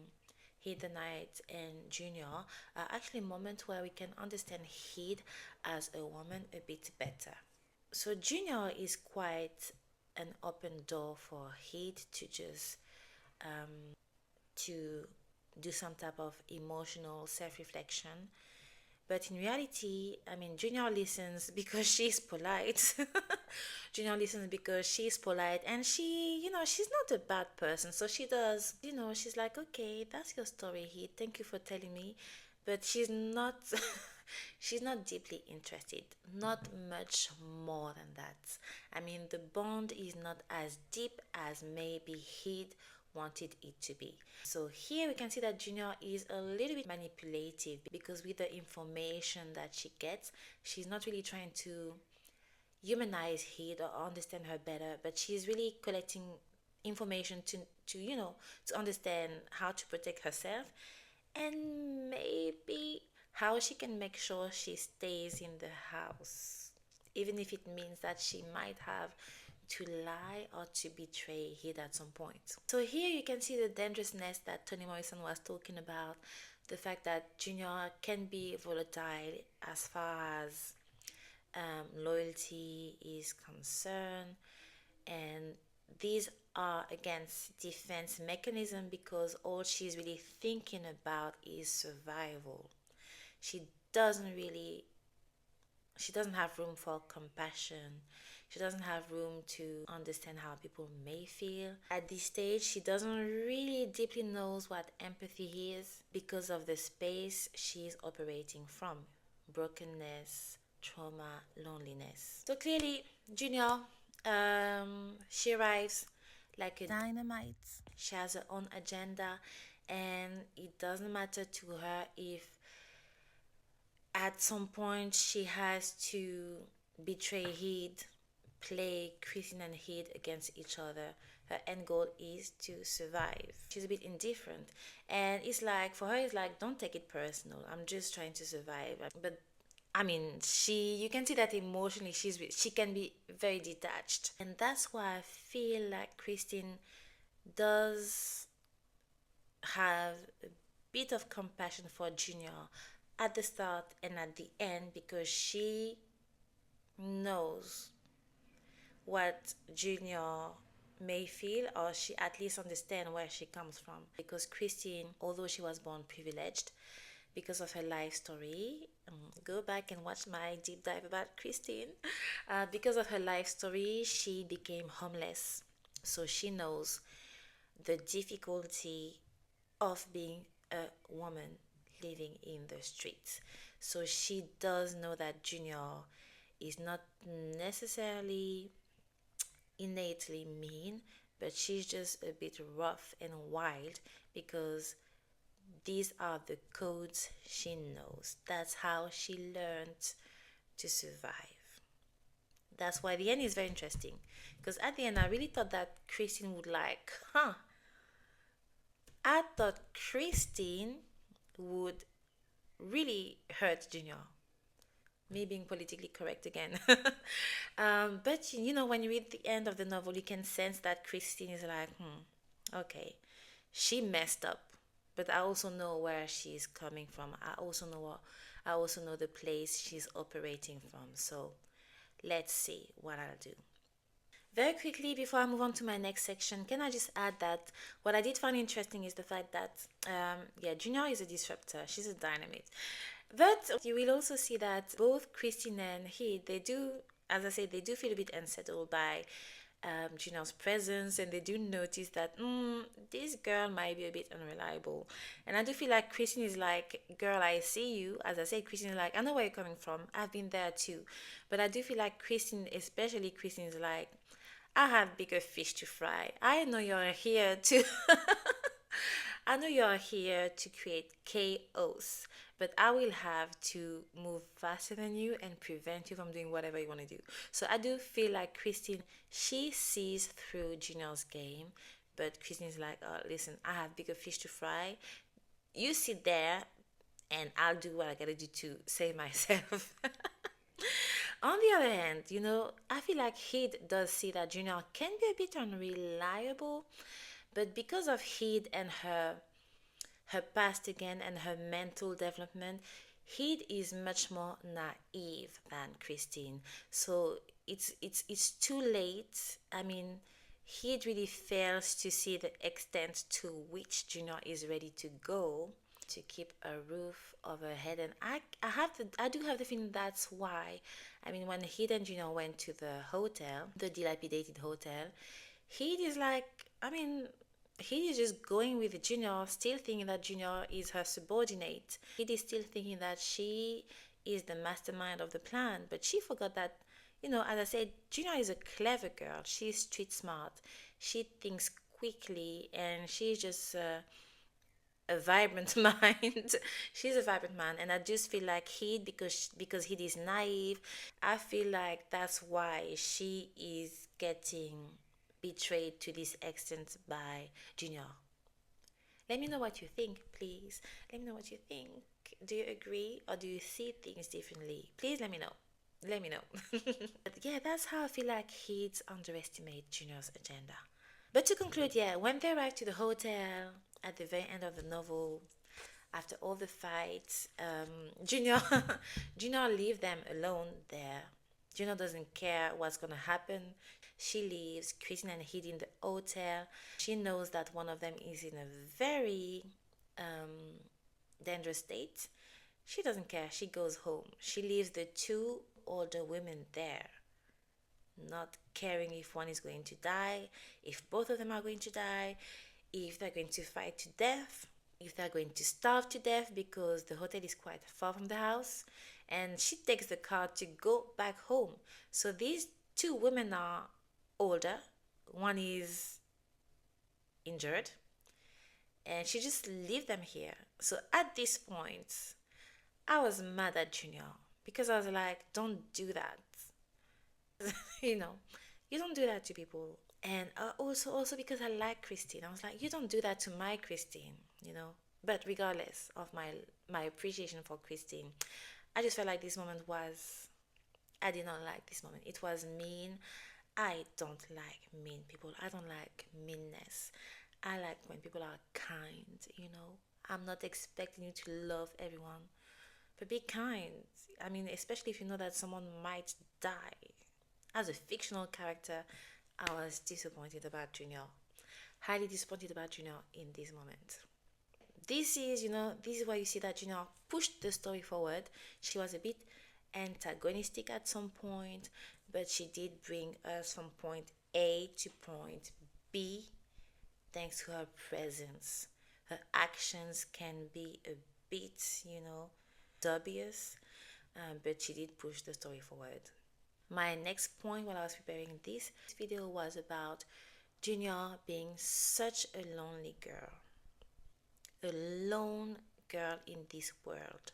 Heed the Knight and Junior are actually moments where we can understand Heed as a woman a bit better. So Junior is quite an open door for Heed to just to do some type of emotional self-reflection. But in reality, I mean, Junior listens because she's polite. Junior listens because she's polite, and she's not a bad person. So she does, she's like, okay, that's your story, Heath. Thank you for telling me. But she's not, she's not deeply interested. Not much more than that. I mean, the bond is not as deep as maybe Heath wanted it to be. So here we can see that Junior is a little bit manipulative because with the information that she gets, she's not really trying to humanize Heath or understand her better, but she's really collecting information to understand how to protect herself and maybe how she can make sure she stays in the house, even if it means that she might have to lie or to betray Heath at some point. So here you can see the dangerousness that Toni Morrison was talking about, the fact that Junior can be volatile as far as loyalty is concerned, and these are against defense mechanism because all she's really thinking about is survival. She doesn't really she doesn't have room for compassion. She doesn't have room to understand how people may feel. At this stage, she doesn't really deeply knows what empathy is because of the space she's operating from. Brokenness, trauma, loneliness. So clearly, Junior, she arrives like a dynamite. She has her own agenda, and it doesn't matter to her if at some point she has to betray Heed, play Christine and Heed against each other. Her end goal is to survive. She's a bit indifferent, and it's like for her, it's like don't take it personal. I'm just trying to survive. But I mean, you can see that emotionally she can be very detached, and that's why I feel like Christine does have a bit of compassion for Junior at the start and at the end because she knows what Junior may feel, or she at least understand where she comes from, because Christine, although she was born privileged because of her life story, go back and watch my deep dive about Christine. Because of her life story, she became homeless, so she knows the difficulty of being a woman living in the streets. So she does know that Junior is not necessarily innately mean, but she's just a bit rough and wild because these are the codes she knows. That's how she learned to survive. That's why the end is very interesting. Because at the end, I really thought that Christine would I thought Christine would really hurt Junior. Me being politically correct again. But when you read the end of the novel, you can sense that Christine is like, okay, she messed up, but I also know where she's coming from. I also know the place she's operating from. So let's see what I'll do. Very quickly, before I move on to my next section, can I just add that what I did find interesting is the fact that, Junior is a disruptor. She's a dynamite. But you will also see that both Christine and he, they do, as I said, they do feel a bit unsettled by Gina's presence, and they do notice that this girl might be a bit unreliable. And I do feel like Christine is like, girl, I see you. As I said, Christine is like, I know where you're coming from. I've been there too. But I do feel like Christine, especially Christine, is like, I have bigger fish to fry. I know you're here to I know you're here to create chaos, but I will have to move faster than you and prevent you from doing whatever you want to do. So I do feel like Christine, she sees through Junior's game, but Christine's like, oh, listen, I have bigger fish to fry. You sit there and I'll do what I gotta do to save myself. On the other hand, I feel like Heed does see that Junior can be a bit unreliable, but because of Heed and her past again and her mental development, Heed is much more naive than Christine. So it's too late. I mean, Heed really fails to see the extent to which Junior is ready to go to keep a roof over her head. And I do have the feeling that's why. I mean, when Heed and Junior went to the hotel, the dilapidated hotel, Heed is like, I mean, he is just going with Junior, still thinking that Junior is her subordinate. He is still thinking that she is the mastermind of the plan, but she forgot that, as I said, Junior is a clever girl. She's street smart. She thinks quickly, and she's just a vibrant mind. She's a vibrant man, and I just feel like because he is naive. I feel like that's why she is getting betrayed to this extent by Junior. Let me know what you think, please. Let me know what you think. Do you agree or do you see things differently? Please let me know. Let me know. But yeah, that's how I feel like he'd underestimate Junior's agenda. But to conclude, yeah, when they arrive to the hotel at the very end of the novel, after all the fights, Junior Junior leave them alone there. Junior doesn't care what's gonna happen. She leaves Christine and Heed in the hotel. She knows that one of them is in a very dangerous state. She doesn't care. She goes home. She leaves the two older women there, not caring if one is going to die, if both of them are going to die, if they're going to fight to death, if they're going to starve to death because the hotel is quite far from the house. And she takes the car to go back home. So these two women are older, one is injured, and she just leave them here. So at this point, I was mad at Junior because I was like, don't do that. you know, you don't do that to people. And also because I like Christine, I was like, you don't do that to my Christine, you know. But regardless of my appreciation for Christine, I just felt like this moment was, I did not like this moment. It was mean. I don't like mean people. I don't like meanness. I like when people are kind, you know. I'm not expecting you to love everyone, but be kind. I mean, especially if you know that someone might die. As a fictional character, I was disappointed about Junior. Highly disappointed about Junior in this moment. This is why you see that Junior pushed the story forward. She was a bit antagonistic at some point, but she did bring us from point A to point B thanks to her presence. Her actions can be a bit, dubious, but she did push the story forward. My next point while I was preparing this video was about Junior being such a lonely girl. A lone girl in this world.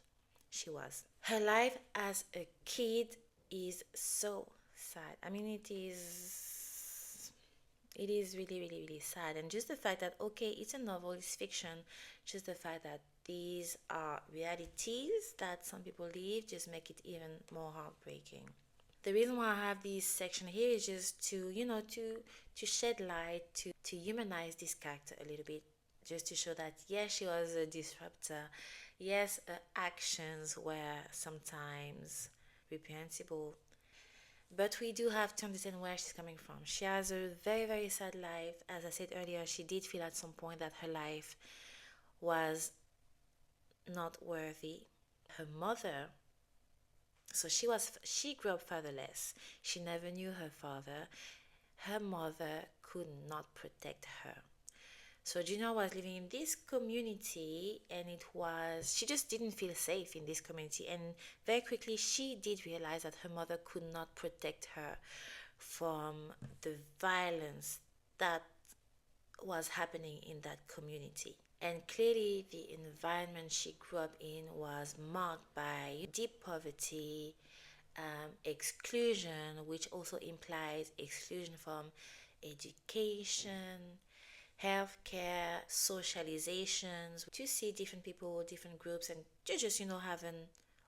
She was. Her life as a kid is so sad. I mean, it is really, really, really sad. And just the fact that, okay, it's a novel, it's fiction, just the fact that these are realities that some people live just make it even more heartbreaking. The reason why I have this section here is just to shed light, to humanize this character a little bit, just to show that yes, she was a disruptor. Yes, her actions were sometimes reprehensible, but we do have to understand where she's coming from. She has a very, very sad life. As I said earlier, she did feel at some point that her life was not worthy. Her mother, so she grew up fatherless. She never knew her father. Her mother could not protect her. So Junior was living in this community, and she just didn't feel safe in this community. And very quickly, she did realize that her mother could not protect her from the violence that was happening in that community. And clearly, the environment she grew up in was marked by deep poverty, exclusion, which also implies exclusion from education, healthcare, socializations, to see different people, different groups, and to just, have an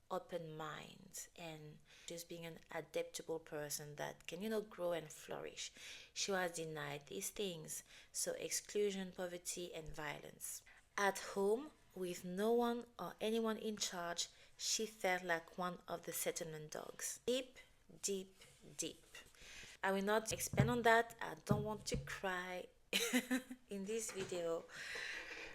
open mind and just being an adaptable person that can, grow and flourish. She was denied these things. So, exclusion, poverty, and violence. At home, with no one or anyone in charge, she felt like one of the settlement dogs. Deep, deep, deep. I will not expand on that. I don't want to cry in this video.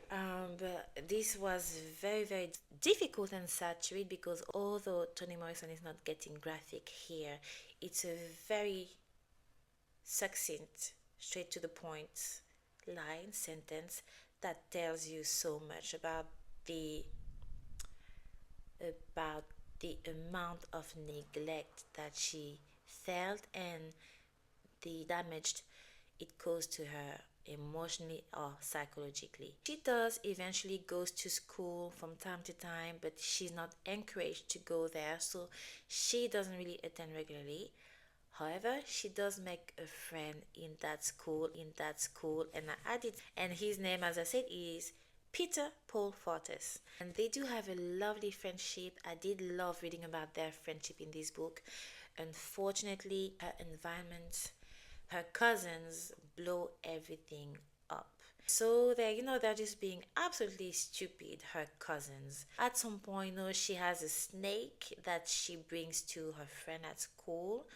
But this was very, very difficult and sad to read, because although Toni Morrison is not getting graphic here, it's a very succinct, straight to the point sentence that tells you so much about the about the amount of neglect that she felt and the damage it caused to her emotionally or psychologically. She does eventually goes to school from time to time, but she's not encouraged to go there, so she doesn't really attend regularly. However, she does make a friend in that school, and I added, and his name, as I said, is Peter Paul Fortes. And they do have a lovely friendship. I did love reading about their friendship in this book. Unfortunately, her environment, her cousins blow everything up. So they're just being absolutely stupid, her cousins. At some point, she has a snake that she brings to her friend at school,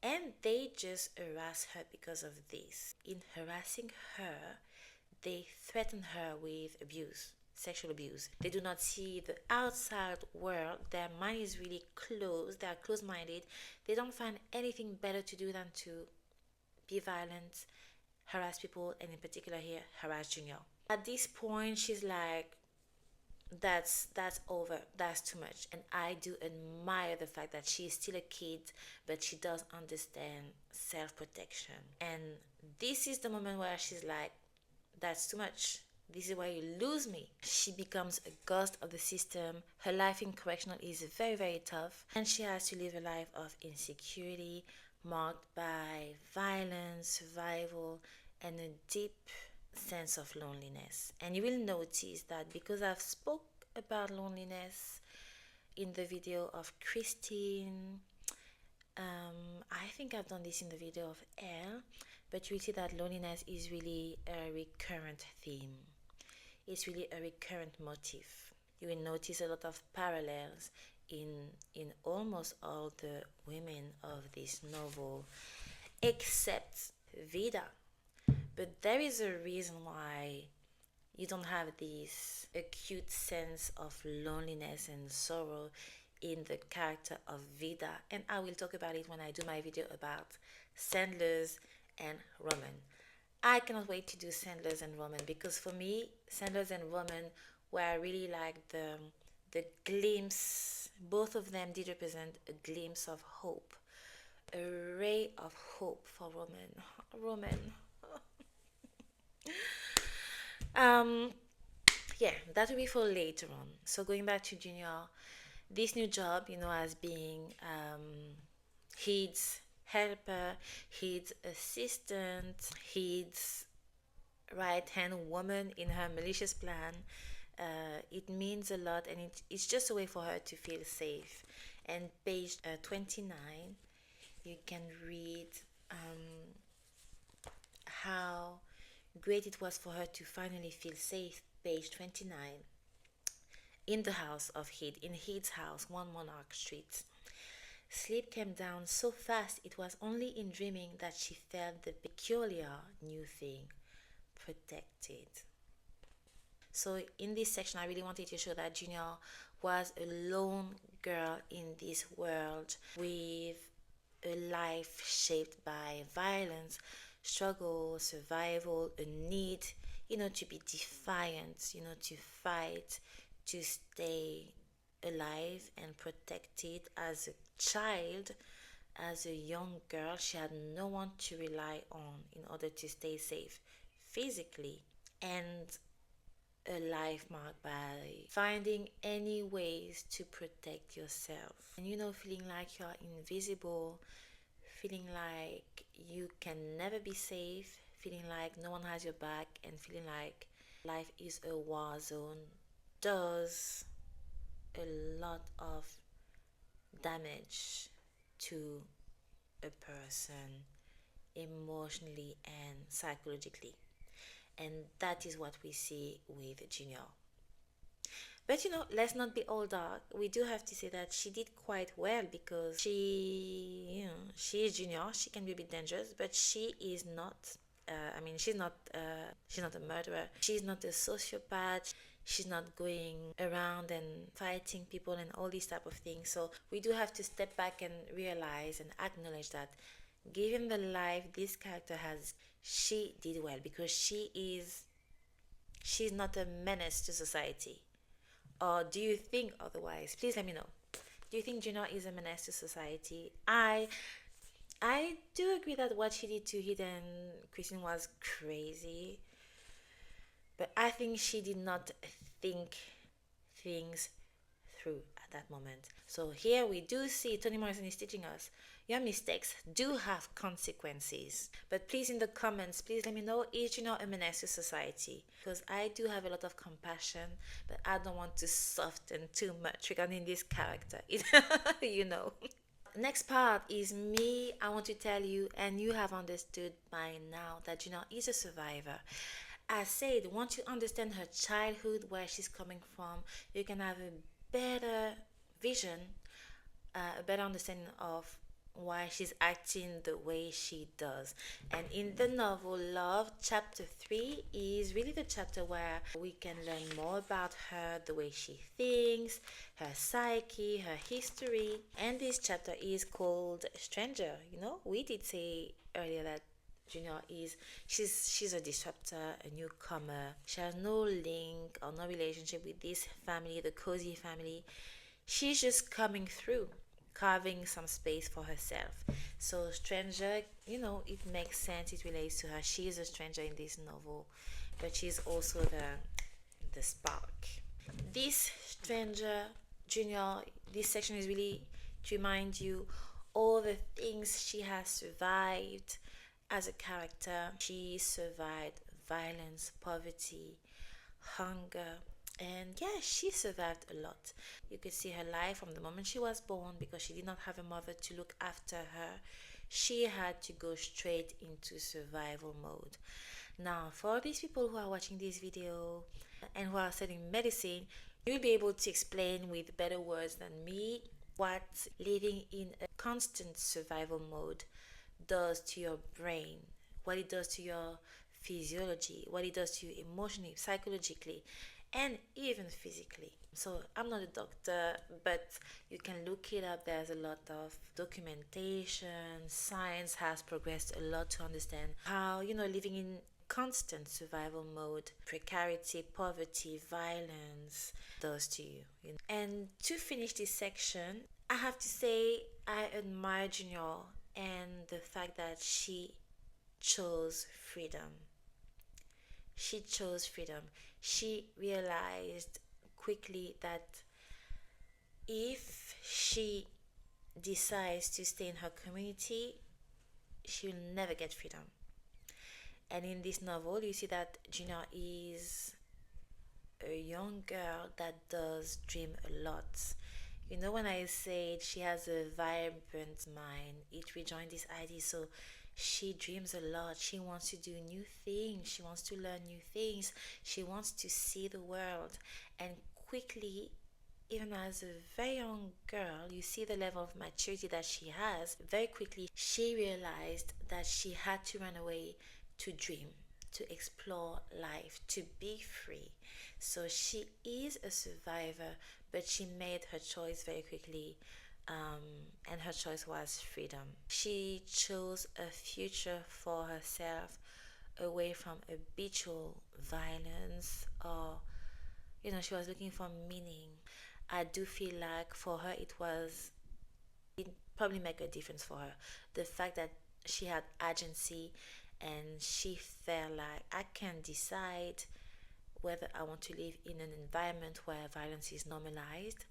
and they just harass her because of this. In harassing her, they threaten her with abuse, sexual abuse. They do not see the outside world. Their mind is really closed. They are closed minded. They don't find anything better to do than to be violent, harass people, and in particular here, harass Junior. At this point, she's like, that's over, that's too much. And I do admire the fact that she is still a kid, but she does understand self-protection. And this is the moment where she's like, that's too much, this is where you lose me. She becomes a ghost of the system. Her life in correctional is very, very tough, and she has to live a life of insecurity marked by violence, survival, and a deep sense of loneliness. And you will notice that because I've spoke about loneliness in the video of Christine, I think I've done this in the video of Elle, but you will see that loneliness is really a recurrent theme. It's really a recurrent motif. You will notice a lot of parallels in almost all the women of this novel, except Vida. But there is a reason why you don't have this acute sense of loneliness and sorrow in the character of Vida, and I will talk about it when I do my video about Sandler's and Romen. I cannot wait to do Sandler's and Romen, because for me, Sandler's and Romen were really like the glimpse. Both of them did represent a glimpse of hope, a ray of hope for Romen. Yeah, that will be for later on. So going back to Junior, this new job, as being his helper, his assistant, his right hand woman in her malicious plan, it means a lot, and it's just a way for her to feel safe. And page 29, you can read how great it was for her to finally feel safe. Page 29. In the house of Heed, in Heed's house, 1 Monarch Street. Sleep came down so fast it was only in dreaming that she felt the peculiar new thing, protected. So in this section, I really wanted to show that Junior was a lone girl in this world with a life shaped by violence, struggle, survival, a need, to be defiant, to fight, to stay alive and protected as a child. As a young girl, she had no one to rely on in order to stay safe physically, and a life marked by finding any ways to protect yourself. And feeling like you're invisible, feeling like you can never be safe, feeling like no one has your back, and feeling like life is a war zone does a lot of damage to a person emotionally and psychologically. And that is what we see with Junior. But let's not be all dark. We do have to say that she did quite well because she is Junior. She can be a bit dangerous, but she is not. She's not. She's not a murderer. She's not a sociopath. She's not going around and fighting people and all these type of things. So we do have to step back and realize and acknowledge that, given the life this character has, she did well because she's not a menace to society. Or do you think otherwise? Please let me know. Do you think Juno is a menace to society? I do agree that what she did to Hidden Christine was crazy, but I think she did not think things through at that moment. So here we do see Toni Morrison is teaching us your mistakes do have consequences. But please, in the comments, please let me know, is you a menace to society? Because I do have a lot of compassion, but I don't want to soften too much regarding this character. you know. Next part is me. I want to tell you, and you have understood by now, that Gina is a survivor. I said, once you understand her childhood, where she's coming from, you can have a better vision, a better understanding of why she's acting the way she does. And in the novel Love, chapter 3 is really the chapter where we can learn more about her, the way she thinks, her psyche, her history. And this chapter is called Stranger. We did say earlier that Junior she's a disruptor, a newcomer. She has no link or no relationship with this family, the Cosey family. She's just coming through, carving some space for herself. So stranger, it makes sense. It relates to her. She is a stranger in this novel, but she's also the spark. This stranger, Junior, this section is really to remind you all the things she has survived as a character. She survived violence, poverty, hunger, and yeah, she survived a lot. You could see her life from the moment she was born, because she did not have a mother to look after her. She had to go straight into survival mode. Now, for these people who are watching this video and who are studying medicine, you'll be able to explain with better words than me what living in a constant survival mode does to your brain, what it does to your physiology, what it does to you emotionally, psychologically, and even physically. So I'm not a doctor, but you can look it up. There's a lot of documentation. Science has progressed a lot to understand how, living in constant survival mode, precarity, poverty, violence does to you. And to finish this section, I have to say I admire Junior and the fact that she chose freedom. She chose freedom. She realized quickly that if she decides to stay in her community, she will never get freedom. And in this novel, you see that Gina is a young girl that does dream a lot. When I said she has a vibrant mind, it rejoined this idea. So she dreams a lot. She wants to do new things. She wants to learn new things. She wants to see the world. And quickly, even as a very young girl, you see the level of maturity that she has. Very quickly, she realized that she had to run away to dream. to explore life, to be free. So she is a survivor, but she made her choice very quickly, and her choice was freedom. She chose a future for herself away from habitual violence, or she was looking for meaning. I do feel like for her it probably make a difference for her. The fact that she had agency and she felt like I can decide whether I want to live in an environment where violence is normalized,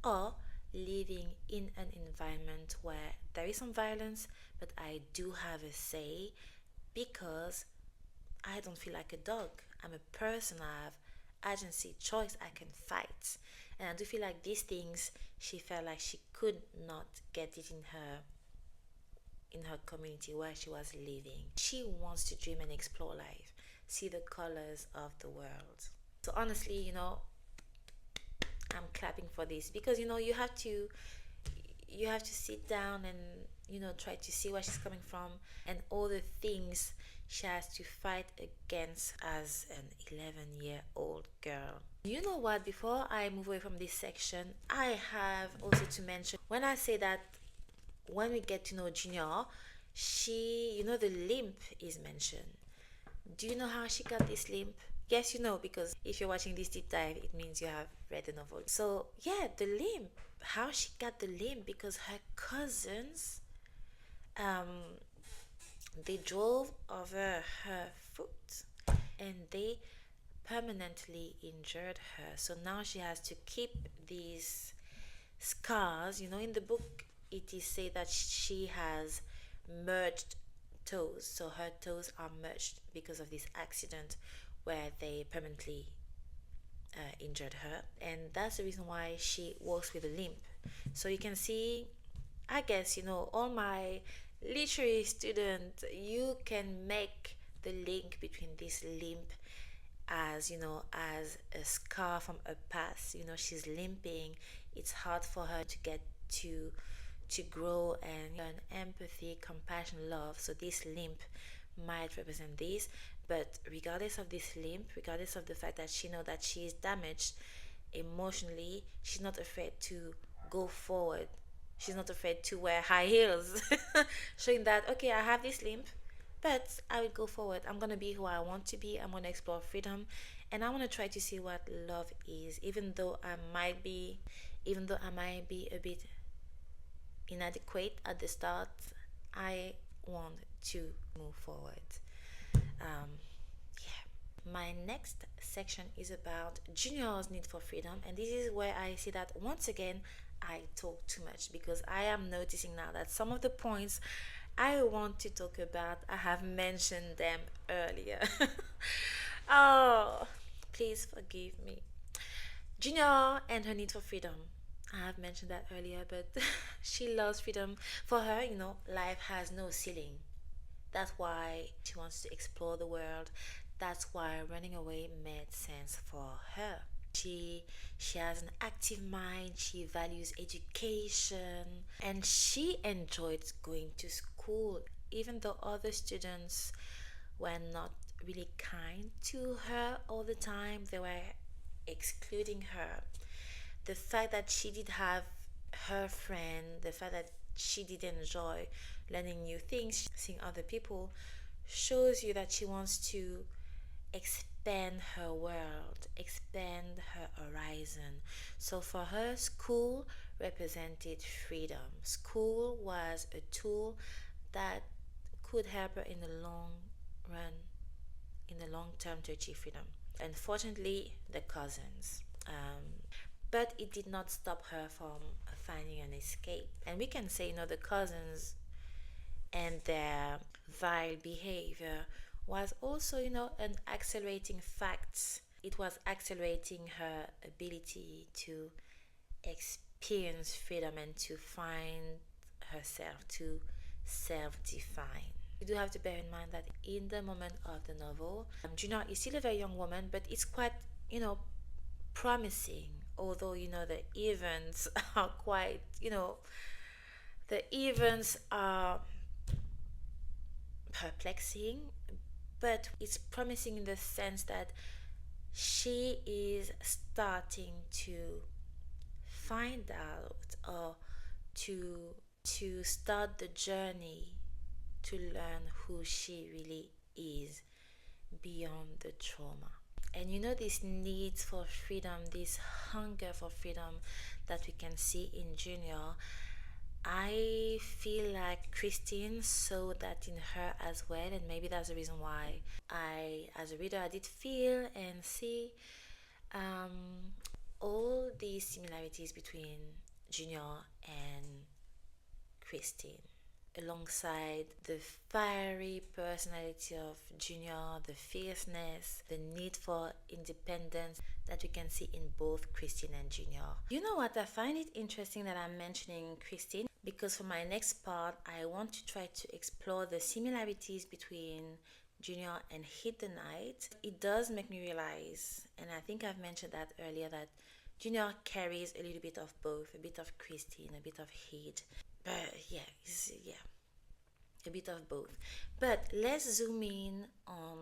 or living in an environment where there is some violence, but I do have a say because I don't feel like a dog. I'm a person. I have agency, choice. I can fight. And I do feel like these things she felt like she could not get it in her community where she was living. She wants to dream and explore life, see the colors of the world. So honestly, I'm clapping for this because you have to sit down and try to see where she's coming from and all the things she has to fight against as an 11-year-old girl. You know what? Before I move away from this section, I have also to mention when I say that when we get to know Junior, the limp is mentioned. Do you know how she got this limp? Yes, you know, because if you're watching this deep dive, it means you have read the novel. So, yeah, the limp. How she got the limp? Because her cousins, um, they drove over her foot and they permanently injured her. So now she has to keep these scars. In the book, it is said that she has merged toes. So her toes are merged because of this accident where they permanently injured her. And that's the reason why she walks with a limp. So you can see, I guess, all my literary students, you can make the link between this limp as a scar from a past. She's limping. It's hard for her to get to grow and learn empathy, compassion, love. So this limp might represent this. But regardless of this limp, regardless of the fact that she knows that she is damaged emotionally, she's not afraid to go forward. She's not afraid to wear high heels, showing that, okay, I have this limp, but I will go forward. I'm going to be who I want to be. I'm going to explore freedom. And I want to try to see what love is, even though I might be a bit inadequate at the start. I want to move forward. Yeah. My next section is about Junior's need for freedom, and this is where I see that once again I talk too much because I am noticing now that some of the points I want to talk about, I have mentioned them earlier. Oh, please forgive me. Junior and her need for freedom. I have mentioned that earlier, but she loves freedom. For her, life has no ceiling. That's why she wants to explore the world. That's why running away made sense for her. She has an active mind, she values education, and she enjoyed going to school even though other students were not really kind to her all the time. They were excluding her. The fact that she did have her friend, the fact that she did enjoy learning new things, seeing other people, shows you that she wants to expand her world, expand her horizon. So for her, school represented freedom. School was a tool that could help her in the long run, in the long term, to achieve freedom. Unfortunately, the cousins. But it did not stop her from finding an escape. And we can say, the cousins and their vile behavior was also, an accelerating fact. It was accelerating her ability to experience freedom and to find herself, to self define. You do have to bear in mind that in the moment of the novel, Juna is still a very young woman, but it's quite, promising. Although, the events are quite, the events are perplexing, but it's promising in the sense that she is starting to find out, or to start the journey to learn who she really is beyond the trauma. And you know, this need for freedom, this hunger for freedom that we can see in Junior, I feel like Christine saw that in her as well, and maybe that's the reason why as a reader, I did feel and see um, all these similarities between Junior and Christine, alongside the fiery personality of Junior, the fierceness, the need for independence that we can see in both Christine and Junior. You know what? I find it interesting that I'm mentioning Christine because for my next part, I want to try to explore the similarities between Junior and Hit the Night. It does make me realize, and I think I've mentioned that earlier, that Junior carries a little bit of both, a bit of Christine, a bit of Hit. But yeah, a bit of both. But let's zoom in on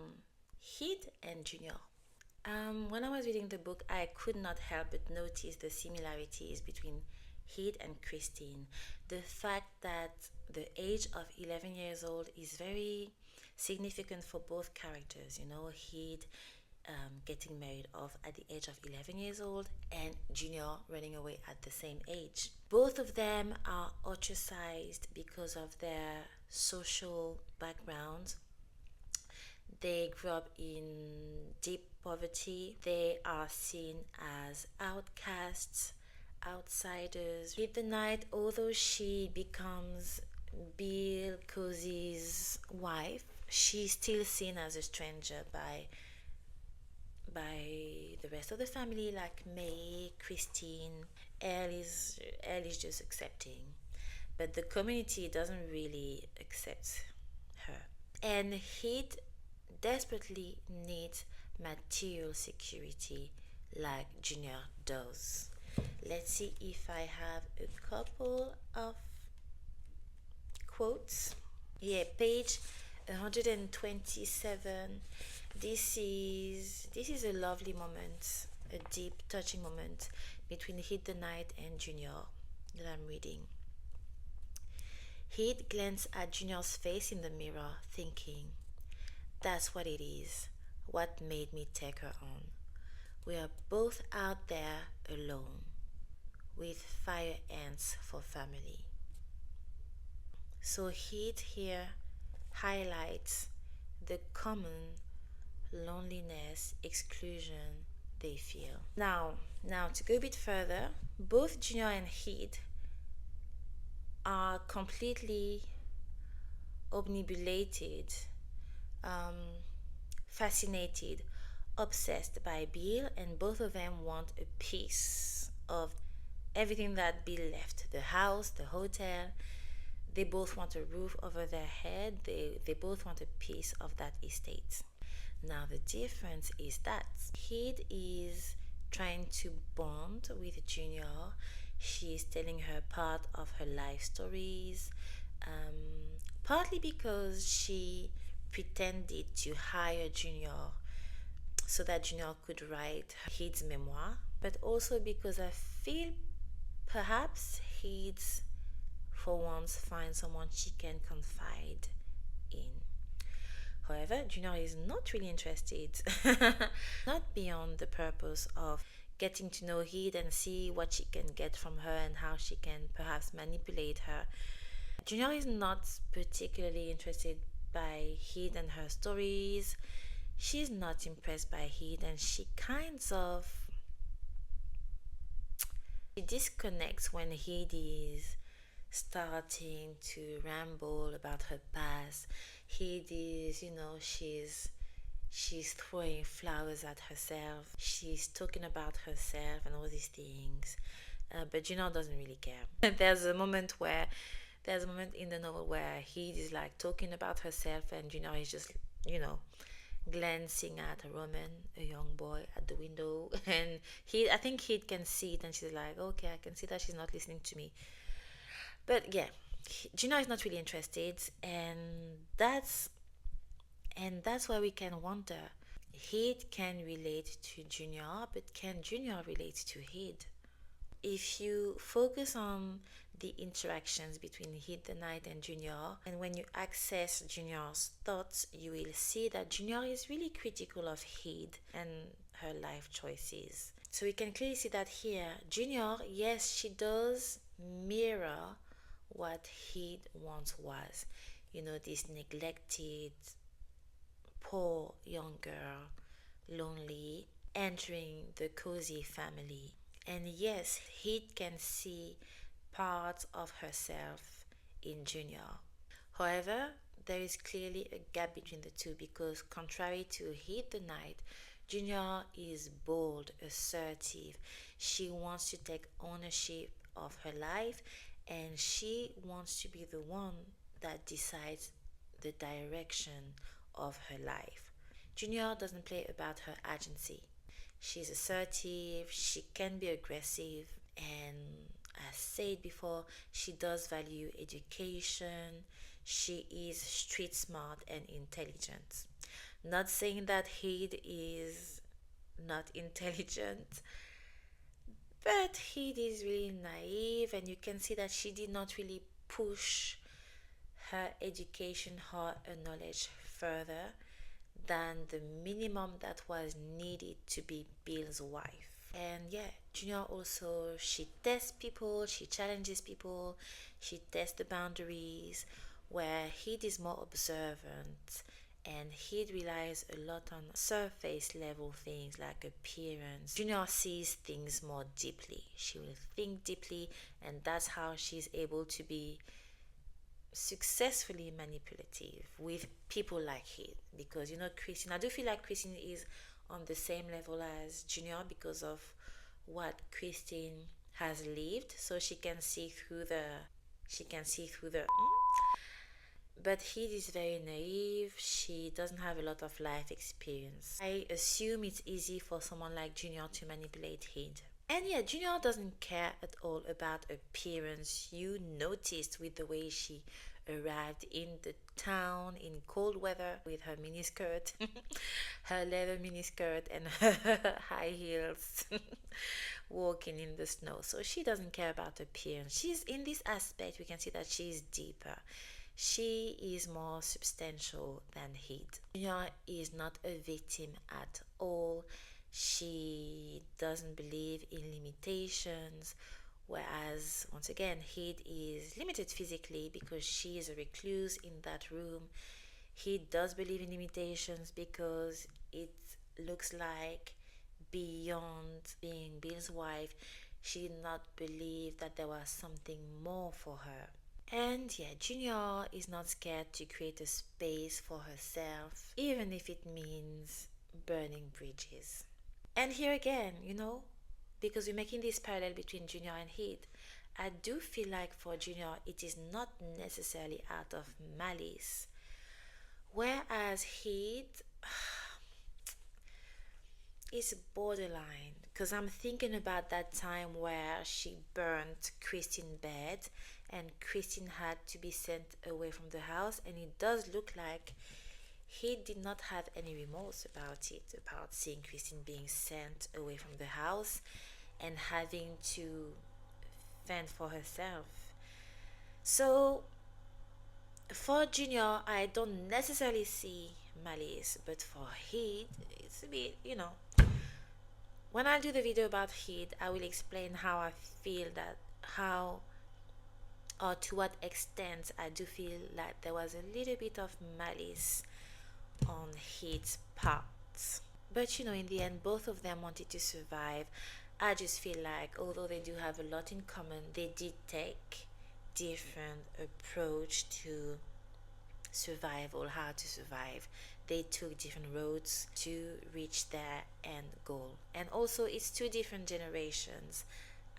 Hit and Junior. When I was reading the book, I could not help but notice the similarities between Hit and Christine. The fact that the age of 11 years old is very significant for both characters. You know, Hit getting married off at the age of 11 years old, and Junior running away at the same age. Both of them are ostracized because of their social backgrounds. They grew up in deep poverty. They are seen as outcasts, outsiders. With the night, although she becomes Bill Cosey's wife, she's still seen as a stranger by the rest of the family, like May, Christine. Elle is just accepting, but the community doesn't really accept her. And Heat desperately needs material security like Junior does. Let's see if I have a couple of quotes. Yeah, page 127. This is a lovely moment, a deep, touching moment between Hit the Night and Junior that I'm reading. Hit glanced at Junior's face in the mirror, thinking, "That's what it is. What made me take her on. We are both out there alone, with fire ants for family." So Hit here highlights the common loneliness, exclusion they feel. Now to go a bit further, both Junior and Heat are completely obnubilated, um, fascinated, obsessed by Bill, and both of them want a piece of everything that Bill left: the house, the hotel. They both want a roof over their head. They both want a piece of that estate. Now, the difference is that Kid is trying to bond with Junior. She is telling her part of her life stories, partly because she pretended to hire Junior so that Junior could write Kid's memoir, but also because I feel perhaps Kid's for once find someone she can confide in. However, Junior is not really interested, not beyond the purpose of getting to know Heed and see what she can get from her and how she can perhaps manipulate her. Junior is not particularly interested by Heed and her stories. She's not impressed by Heed, and she disconnects when Heed is starting to ramble about her past. Heed is, she's throwing flowers at herself. She's talking about herself and all these things. But Junior doesn't really care. There's a moment in the novel where Heed is like talking about herself, and Junior is just, glancing at Romen, a young boy, at the window, and I think Heed can see it, and she's like, okay, I can see that she's not listening to me. But yeah, Gina is not really interested, and And that's why we can wonder, Heed can relate to Junior, but can Junior relate to Heed? If you focus on the interactions between Heed the Knight and Junior, and when you access Junior's thoughts, you will see that Junior is really critical of Heed and her life choices. So we can clearly see that here, Junior, yes, she does mirror what Heed once was. You know, this neglected, poor young girl, lonely, entering the cozy family. And yes, he can see parts of herself in Junior. However, there is clearly a gap between the two because, contrary to Heed the Knight, Junior is bold, assertive. She wants to take ownership of her life and she wants to be the one that decides the direction of her life. Junior doesn't play about her agency. She's assertive, she can be aggressive, and as said before, she does value education. She is street smart and intelligent. Not saying that Heed is not intelligent, but Heed is really naive, and you can see that she did not really push her education or her knowledge further than the minimum that was needed to be Bill's wife. And yeah, Junior also, she tests people, she challenges people, she tests the boundaries, where he is more observant and he relies a lot on surface level things like appearance. Junior sees things more deeply. She will think deeply, and that's how she's able to be successfully manipulative with people like him. Because you know, Christine, I do feel like Christine is on the same level as Junior because of what Christine has lived, so she can see through the but he is very naive. She doesn't have a lot of life experience. I assume it's easy for someone like Junior to manipulate him. And yeah, Junior doesn't care at all about appearance. You noticed with the way she arrived in the town in cold weather with her miniskirt, her leather miniskirt, and her high heels, walking in the snow. So she doesn't care about appearance. She's in this aspect, we can see that she's deeper. She is more substantial than Heed. Junior is not a victim at all. She doesn't believe in limitations, whereas, once again, Heed is limited physically because she is a recluse in that room. He does believe in limitations because it looks like beyond being Bill's wife, she did not believe that there was something more for her. And yeah, Junior is not scared to create a space for herself, even if it means burning bridges. And here again, you know, because we're making this parallel between Junior and Heed, I do feel like for Junior it is not necessarily out of malice. Whereas Heed is borderline. Because I'm thinking about that time where she burnt Christine's bed and Christine had to be sent away from the house, and it does look like he did not have any remorse about it, about seeing Christine being sent away from the house and having to fend for herself. So for Junior, I don't necessarily see malice, but for Heed, it's a bit, you know. When I do the video about Heed, I will explain how I feel that, how or to what extent I do feel like there was a little bit of malice on Heed's part. But you know, in the end, both of them wanted to survive. I just feel like, although they do have a lot in common, they did take different approach to survival, how to survive. They took different roads to reach their end goal. And also, it's two different generations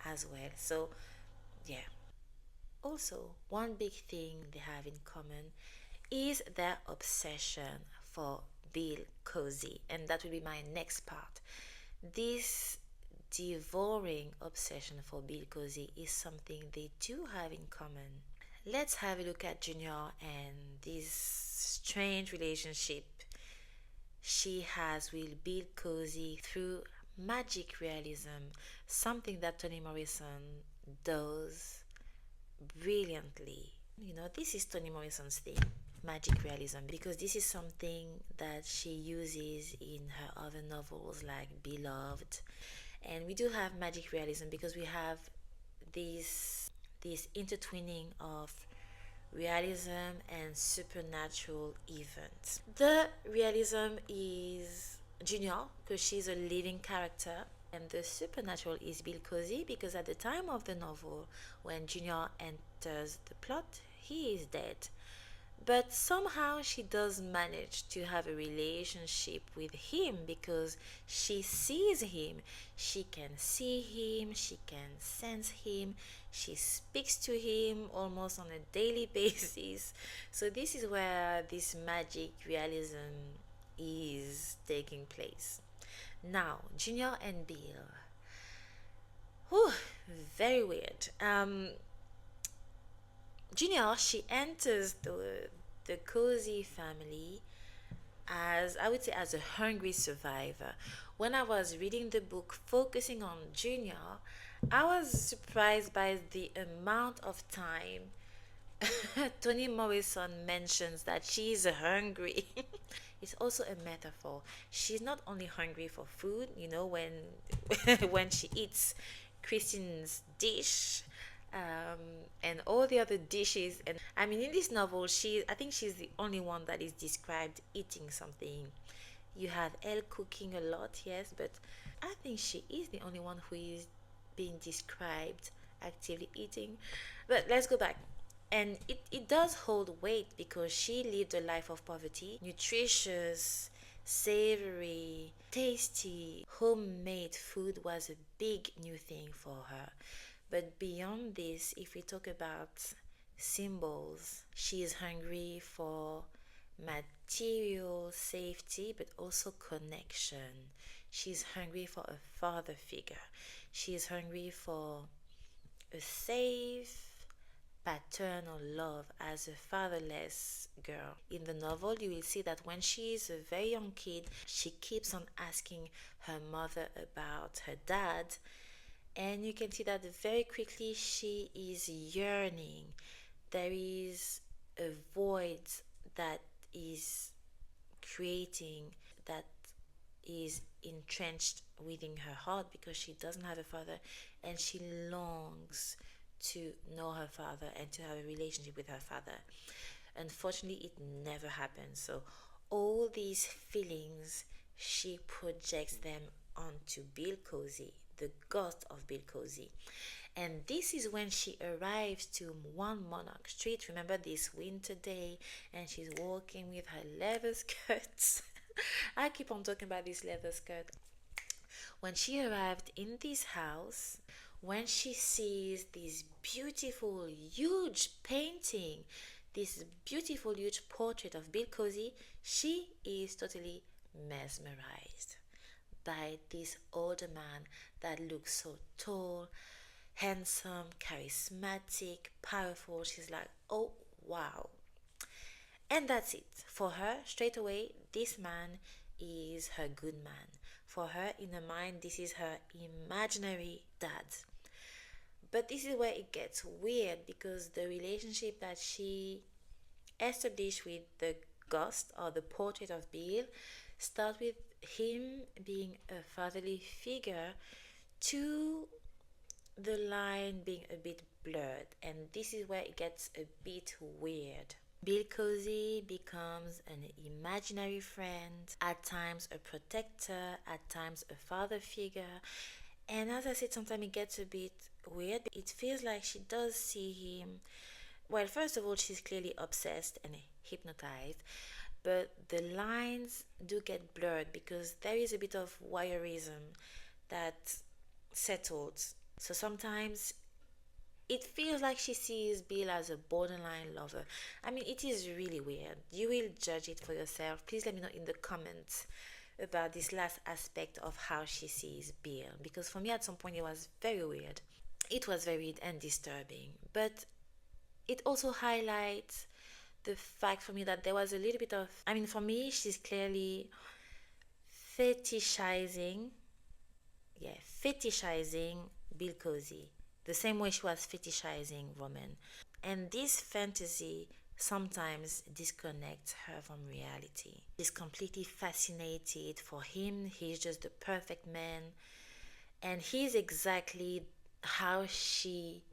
as well. So, yeah. Also, one big thing they have in common is their obsession for Bill Cosey, and that will be my next part. This devouring obsession for Bill Cosey is something they do have in common. Let's have a look at Junior and this strange relationship she has with Bill Cosey through magic realism, something that Toni Morrison does brilliantly. This is Toni Morrison's thing, magic realism, because this is something that she uses in her other novels like Beloved. And we do have magic realism because we have this intertwining of realism and supernatural events. The realism is Junior because she's a living character, and the supernatural is Bill Cosey because at the time of the novel, when Junior enters the plot, he is dead. But somehow she does manage to have a relationship with him because she sees him. She can see him, she can sense him, she speaks to him almost on a daily basis. So, this is where this magic realism is taking place. Now, Junior and Bill. Whew, very weird. Junior, she enters the cozy family as I would say as a hungry survivor. When I was reading the book focusing on Junior, I was surprised by the amount of time Toni Morrison mentions that she's hungry. It's also a metaphor. She's not only hungry for food, when she eats Christine's dish, and all the other dishes. And I mean, in this novel, I think she's the only one that is described eating something. You have Elle cooking a lot, yes, but I think she is the only one who is being described actively eating. But let's go back. And it does hold weight because she lived a life of poverty, nutritious, savory, tasty, homemade food was a big new thing for her. But beyond this, if we talk about symbols, she is hungry for material safety but also connection. She's hungry for a father figure. She is hungry for a safe paternal love as a fatherless girl. In the novel, you will see that when she is a very young kid, she keeps on asking her mother about her dad, and you can see that very quickly she is yearning. There is a void that is creating, that is entrenched within her heart because she doesn't have a father, and she longs to know her father and to have a relationship with her father. Unfortunately, it never happens. So, all these feelings, she projects them onto Bill Cosey, the ghost of Bill Cosey. And this is when she arrives to One Monarch Street. Remember this winter day, and she's walking with her leather skirts. I keep on talking about this leather skirt. When she arrived in this house, when she sees this beautiful, huge painting, this beautiful, huge portrait of Bill Cosey, she is totally mesmerized by this older man that looks so tall, handsome, charismatic, powerful. She's like, oh wow. And that's it. For her, straight away, this man is her good man. For her, in her mind, this is her imaginary dad. But this is where it gets weird because the relationship that she established with the ghost or the portrait of Bill starts with him being a fatherly figure to the line being a bit blurred, and this is where it gets a bit weird. Bill Cosey becomes an imaginary friend, at times a protector, at times a father figure. And as I said, sometimes it gets a bit weird. It feels like she does see him. Well, first of all, she's clearly obsessed and hypnotized, but the lines do get blurred because there is a bit of voyeurism that settles. So sometimes it feels like she sees Bill as a borderline lover. I mean, it is really weird. You will judge it for yourself. Please let me know in the comments about this last aspect of how she sees Bill, because for me at some point it was very weird. It was very weird and disturbing, but it also highlights the fact for me that there was a little bit of, I mean, for me, she's clearly fetishizing, yeah, fetishizing Bill Cosey, the same way she was fetishizing Roman. And this fantasy sometimes disconnects her from reality. She's completely fascinated. For him, he's just the perfect man, and he's exactly how she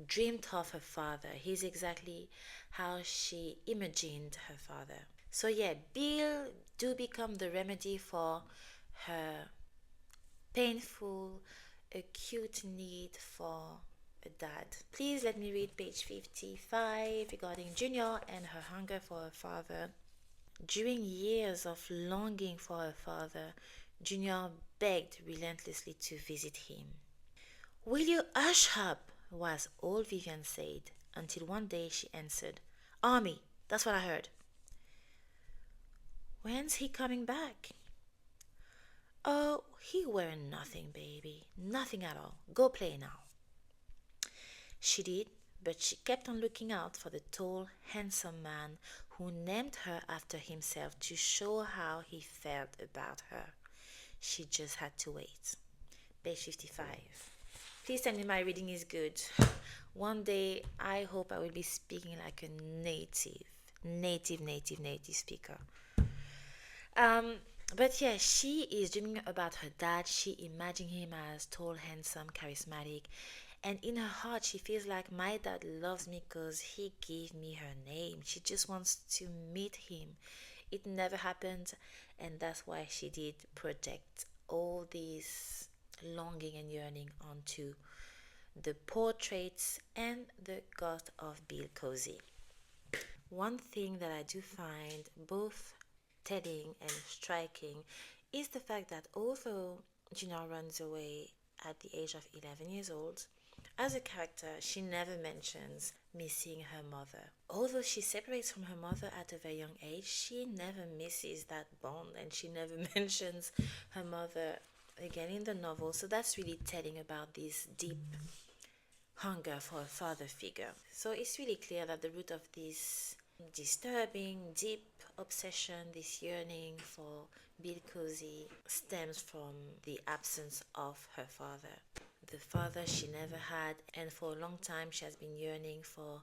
dreamed of her father. He's exactly how she imagined her father. So yeah, Bill do become the remedy for her painful, acute need for a dad. Please let me read page 55 regarding Junior and her hunger for her father. During years of longing for her father, Junior begged relentlessly to visit him. Will you hush up? Was all Vivian said, until one day she answered, Army, that's what I heard. When's he coming back? Oh, he wearing nothing, baby. Nothing at all. Go play now. She did, but she kept on looking out for the tall, handsome man who named her after himself to show how he felt about her. She just had to wait. Page 55. Please tell me my reading is good. One day, I hope I will be speaking like a native speaker. Um, but yeah, she is dreaming about her dad. She imagining him as tall, handsome, charismatic, and in her heart, she feels like my dad loves me because he gave me her name. She just wants to meet him. It never happened, and that's why she did project all these longing and yearning onto the portraits and the ghost of Bill Cosey. One thing that I do find both telling and striking is the fact that although Gina runs away at the age of 11 years old, as a character, she never mentions missing her mother. Although she separates from her mother at a very young age, she never misses that bond and she never mentions her mother again in the novel. So that's really telling about this deep hunger for a father figure. So it's really clear that the root of this disturbing, deep obsession, this yearning for Bill Cosey, stems from the absence of her father. The father she never had, and for a long time she has been yearning for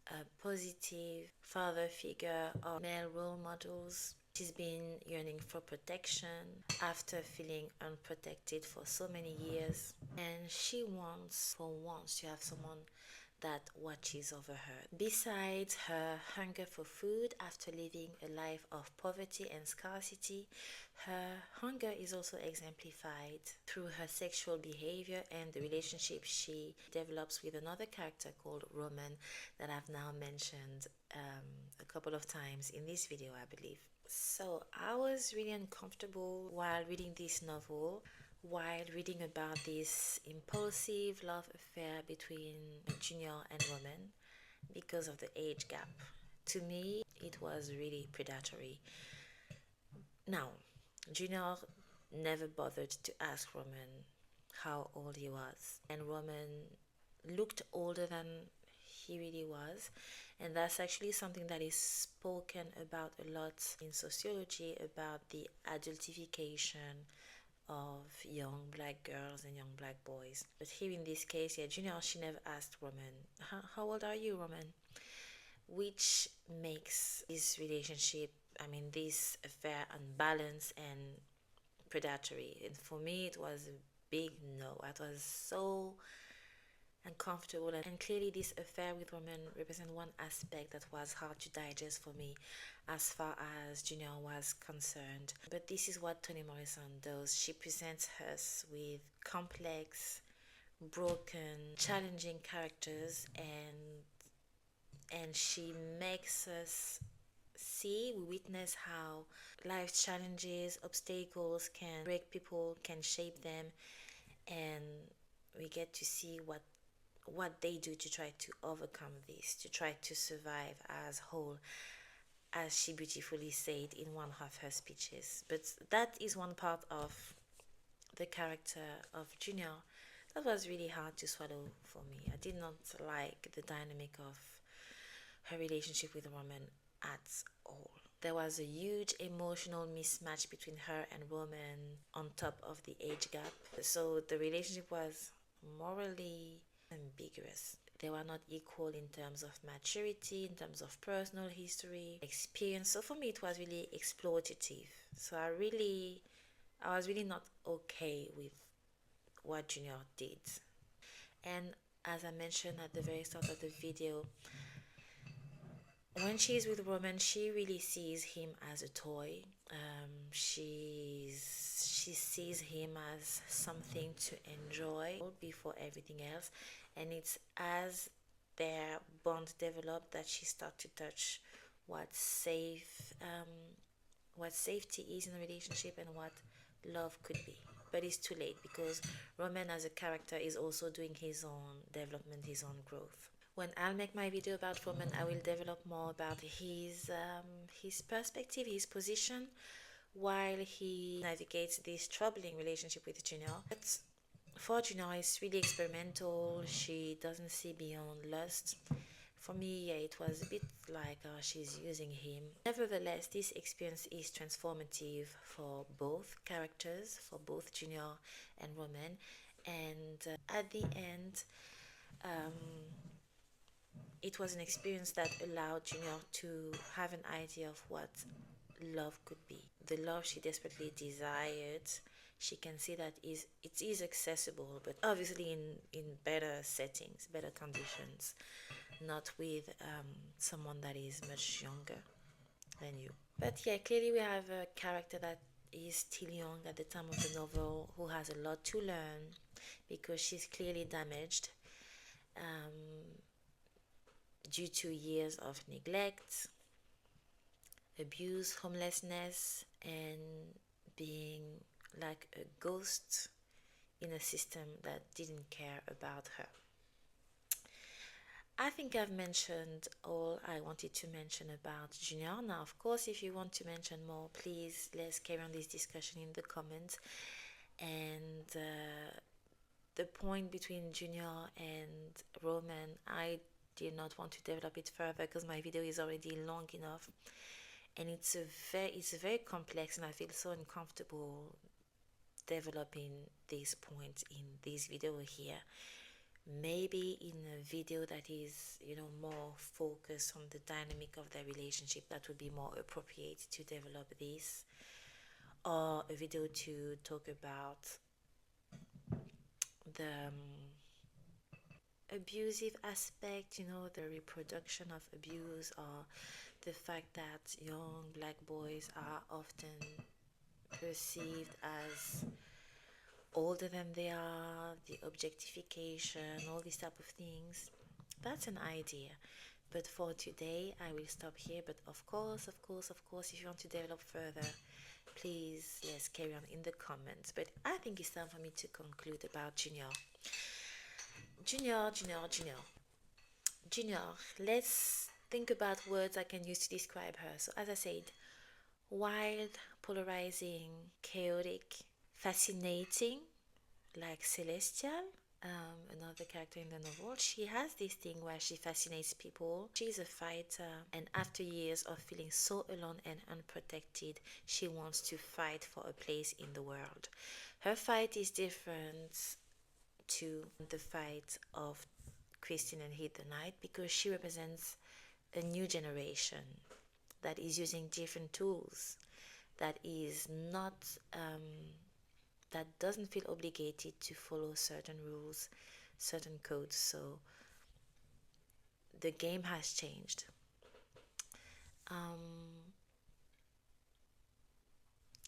a positive father figure or male role models. She's been yearning for protection after feeling unprotected for so many years, and she wants, for once, to have someone that watches over her. Besides her hunger for food after living a life of poverty and scarcity, her hunger is also exemplified through her sexual behavior and the relationship she develops with another character called Romen that I've now mentioned a couple of times in this video, I believe. So I was really uncomfortable while reading this novel, while reading about this impulsive love affair between Junior and Roman because of the age gap. To me, it was really predatory. Now, Junior never bothered to ask Roman how old he was, and Roman looked older than he really was, and that's actually something that is spoken about a lot in sociology about the adultification of young black girls and young black boys. But here in this case, yeah, Junior, she never asked Roman, how old are you, Roman? Which makes this relationship, I mean, this affair unbalanced and predatory. And for me, it was a big no. I was so uncomfortable, and clearly this affair with Roman represents one aspect that was hard to digest for me as far as Junior was concerned. But this is what Toni Morrison does. She presents us with complex, broken, challenging characters, and she makes us see, we witness how life challenges, obstacles can break people, can shape them, and we get to see what they do to try to overcome this, to try to survive as whole, as she beautifully said in one of her speeches. But that is one part of the character of Junior that was really hard to swallow for me. I did not like the dynamic of her relationship with Roman at all. There was a huge emotional mismatch between her and Roman on top of the age gap. So the relationship was morally ambiguous. They were not equal in terms of maturity, in terms of personal history, experience. So for me, it was really exploitative. So I was really not okay with what Junior did. And as I mentioned at the very start of the video, when she's with Roman, she really sees him as a toy. She sees him as something to enjoy before everything else, and it's as their bond developed that she starts to touch what what safety is in a relationship and what love could be. But it's too late because Roman as a character is also doing his own development, his own growth. When I'll make my video about Roman, I will develop more about his perspective, his position, while he navigates this troubling relationship with Junior. But for Junior, it's really experimental. She doesn't see beyond lust. For me, yeah, it was a bit like she's using him. Nevertheless, this experience is transformative for both characters, for both Junior and Roman. And at the end, um, it was an experience that allowed Junior to have an idea of what love could be. The love she desperately desired, she can see that it is accessible, but obviously in better settings, better conditions, not with someone that is much younger than you. But yeah, clearly we have a character that is still young at the time of the novel, who has a lot to learn because she's clearly damaged due to years of neglect, abuse, homelessness, and being like a ghost in a system that didn't care about her. I think I've mentioned all I wanted to mention about Junior. Now, of course, if you want to mention more, please let's carry on this discussion in the comments. And the point between Junior and Roman, I did not want to develop it further because my video is already long enough, and it's a very complex, and I feel so uncomfortable developing these points in this video here. Maybe in a video that is, more focused on the dynamic of their relationship, that would be more appropriate to develop this, or a video to talk about the abusive aspect, the reproduction of abuse, or the fact that young black boys are often perceived as older than they are, the objectification, all these type of things. That's an idea. But for today, I will stop here. But of course, if you want to develop further, please, yes, carry on in the comments. But I think it's time for me to conclude about Junior. Junior, let's think about words I can use to describe her. So as I said, wild, polarizing, chaotic, fascinating, like Celestial, another character in the novel. She has this thing where she fascinates people. She's a fighter, and after years of feeling so alone and unprotected, she wants to fight for a place in the world. Her fight is different to the fight of Christine and Heath the Knight because she represents a new generation that is using different tools, that is not that doesn't feel obligated to follow certain rules, certain codes. So the game has changed.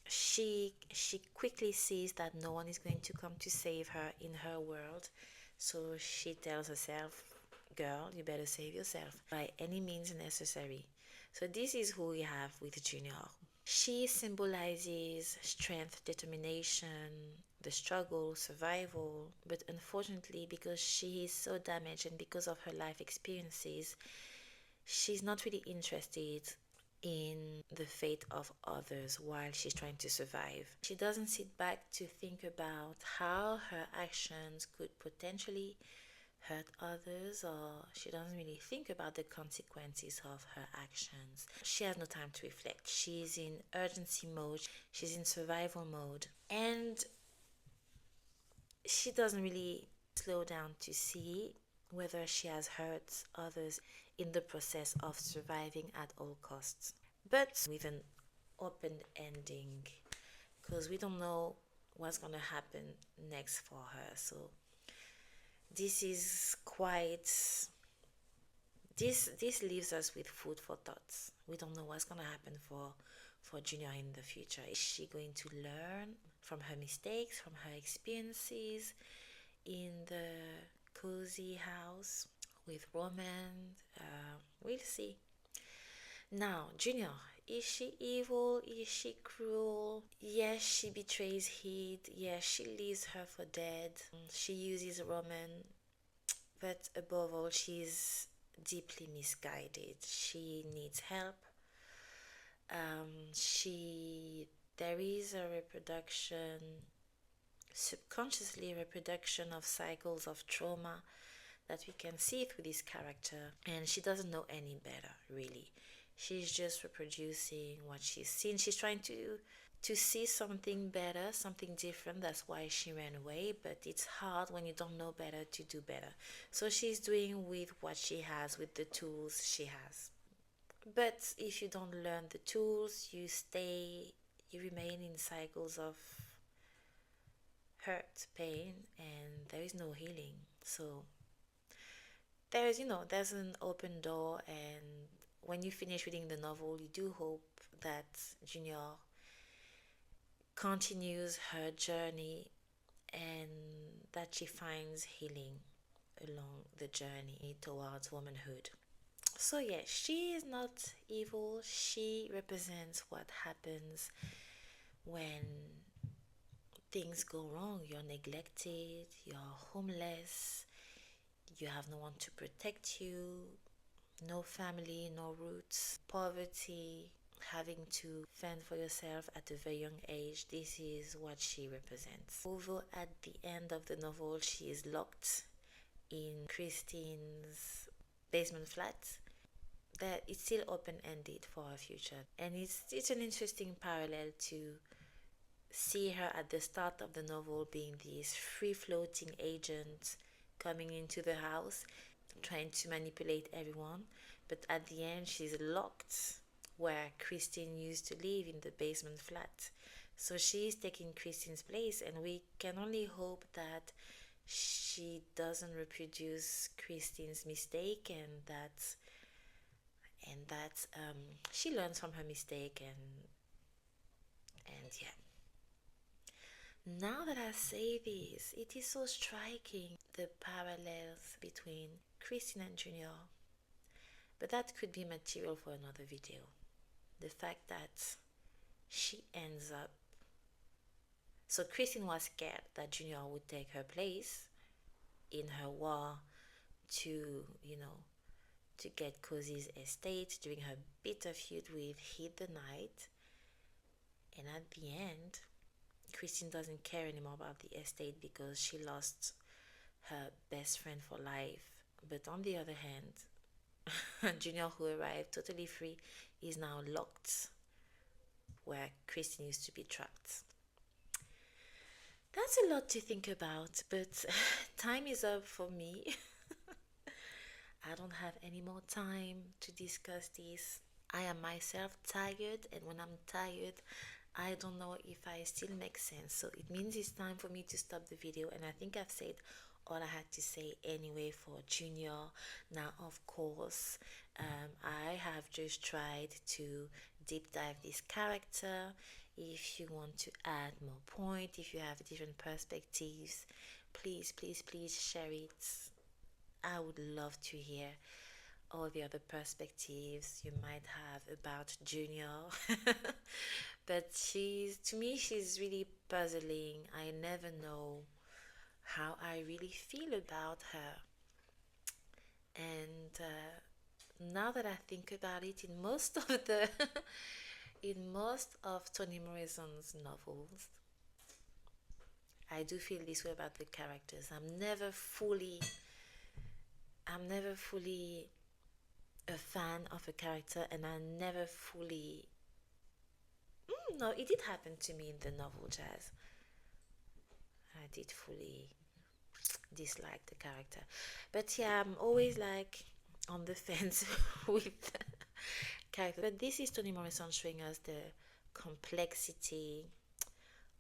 She quickly sees that no one is going to come to save her in her world, so she tells herself, girl, you better save yourself by any means necessary. So this is who we have with Junior. She symbolizes strength, determination, the struggle, survival, but unfortunately, because she is so damaged and because of her life experiences, she's not really interested in the fate of others while she's trying to survive. She doesn't sit back to think about how her actions could potentially hurt others, or she doesn't really think about the consequences of her actions. She has no time to reflect. She's in urgency mode, she's in survival mode, and she doesn't really slow down to see whether she has hurt others in the process of surviving at all costs. But with an open ending, because we don't know what's gonna happen next for her. So this is quite this leaves us with food for thoughts. We don't know what's gonna happen for Junior in the future. Is she going to learn from her mistakes, from her experiences in the cozy house with Romen? We'll see. Now, Junior, is she evil? Is she cruel? Yes, she betrays Heath. Yes, she leaves her for dead. She uses Roman, but above all, she's deeply misguided. She needs help. She there is a reproduction, subconsciously a reproduction of cycles of trauma that we can see through this character, and she doesn't know any better, really. She's just reproducing what she's seen. She's trying to see something better, something different. That's why she ran away, but it's hard when you don't know better to do better. So she's doing with what she has, with the tools she has. But if you don't learn the tools, you remain in cycles of hurt, pain, and there is no healing. So there's an open door, and when you finish reading the novel, you do hope that Junior continues her journey and that she finds healing along the journey towards womanhood. So, yes, she is not evil. She represents what happens when things go wrong. You're neglected, you're homeless, you have no one to protect you, no family, no roots, poverty, having to fend for yourself at a very young age. This is what she represents. Although at the end of the novel, she is locked in Christine's basement flat, that it's still open-ended for her future, and it's an interesting parallel to see her at the start of the novel being this free-floating agent coming into the house, trying to manipulate everyone, but at the end she's locked where Christine used to live, in the basement flat. So she's taking Christine's place, and we can only hope that she doesn't reproduce Christine's mistake, and that she learns from her mistake, and yeah. Now that I say this, it is so striking, the parallels between Christine and Junior, but that could be material for another video. The fact that she ends up, so Christine was scared that Junior would take her place in her war to, to get Cozy's estate during her bitter feud with Heath the Knight. And at the end, Christine doesn't care anymore about the estate because she lost her best friend for life. But on the other hand, Junior, who arrived totally free, is now locked where Christine used to be trapped. That's a lot to think about, but time is up for me. I don't have any more time to discuss this. I am myself tired, and when I'm tired, I don't know if I still make sense. So it means it's time for me to stop the video, and I think I've said all I had to say anyway for Junior. Now, of course, I have just tried to deep dive this character. If you want to add more point, if you have different perspectives, please share it. I would love to hear all the other perspectives you might have about Junior. But to me, she's really puzzling. I never know how I really feel about her. And now that I think about it, in most of the in most of Toni Morrison's novels, I do feel this way about the characters. I'm never fully I'm never fully a fan of a character, and I never fully. No, it did happen to me in the novel Jazz. I did fully dislike the character, but yeah, I'm always like on the fence with character. But this is Toni Morrison showing us the complexity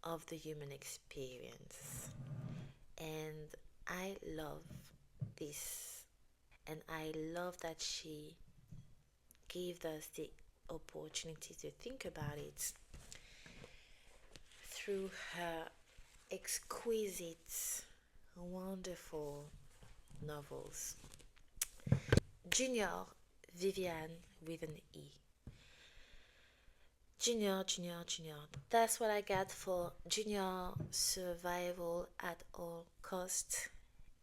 of the human experience, and I love this, and I love that she gave us the opportunity to think about it through her exquisite, wonderful novels. Junior Vivian with an E. Junior, Junior, Junior. That's what I got for Junior Survival at All Cost.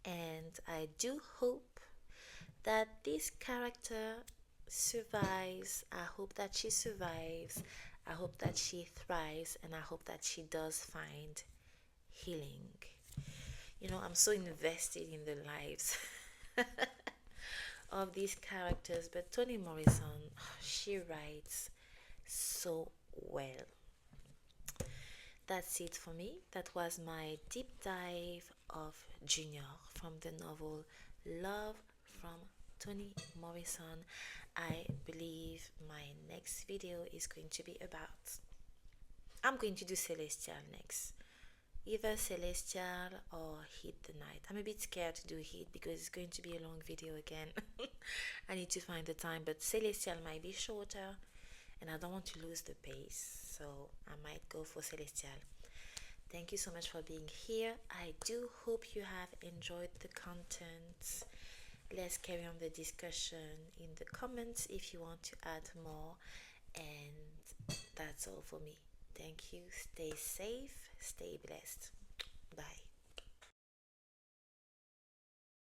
And I do hope that this character survives. I hope that she survives. I hope that she thrives. And I hope that she does find healing. I'm so invested in the lives of these characters. But Toni Morrison, she writes so well. That's it for me. That was my deep dive of Junior from the novel Love from Toni Morrison. I believe my next video is going to be about. I'm going to do Celestial next. Either Celestial or Hit the Night. I'm a bit scared to do Hit because it's going to be a long video again. I need to find the time, but Celestial might be shorter and I don't want to lose the pace, so I might go for Celestial. Thank you so much for being here. I do hope you have enjoyed the content. Let's carry on the discussion in the comments if you want to add more. And that's all for me. Thank you. Stay safe. Stay blessed. Bye.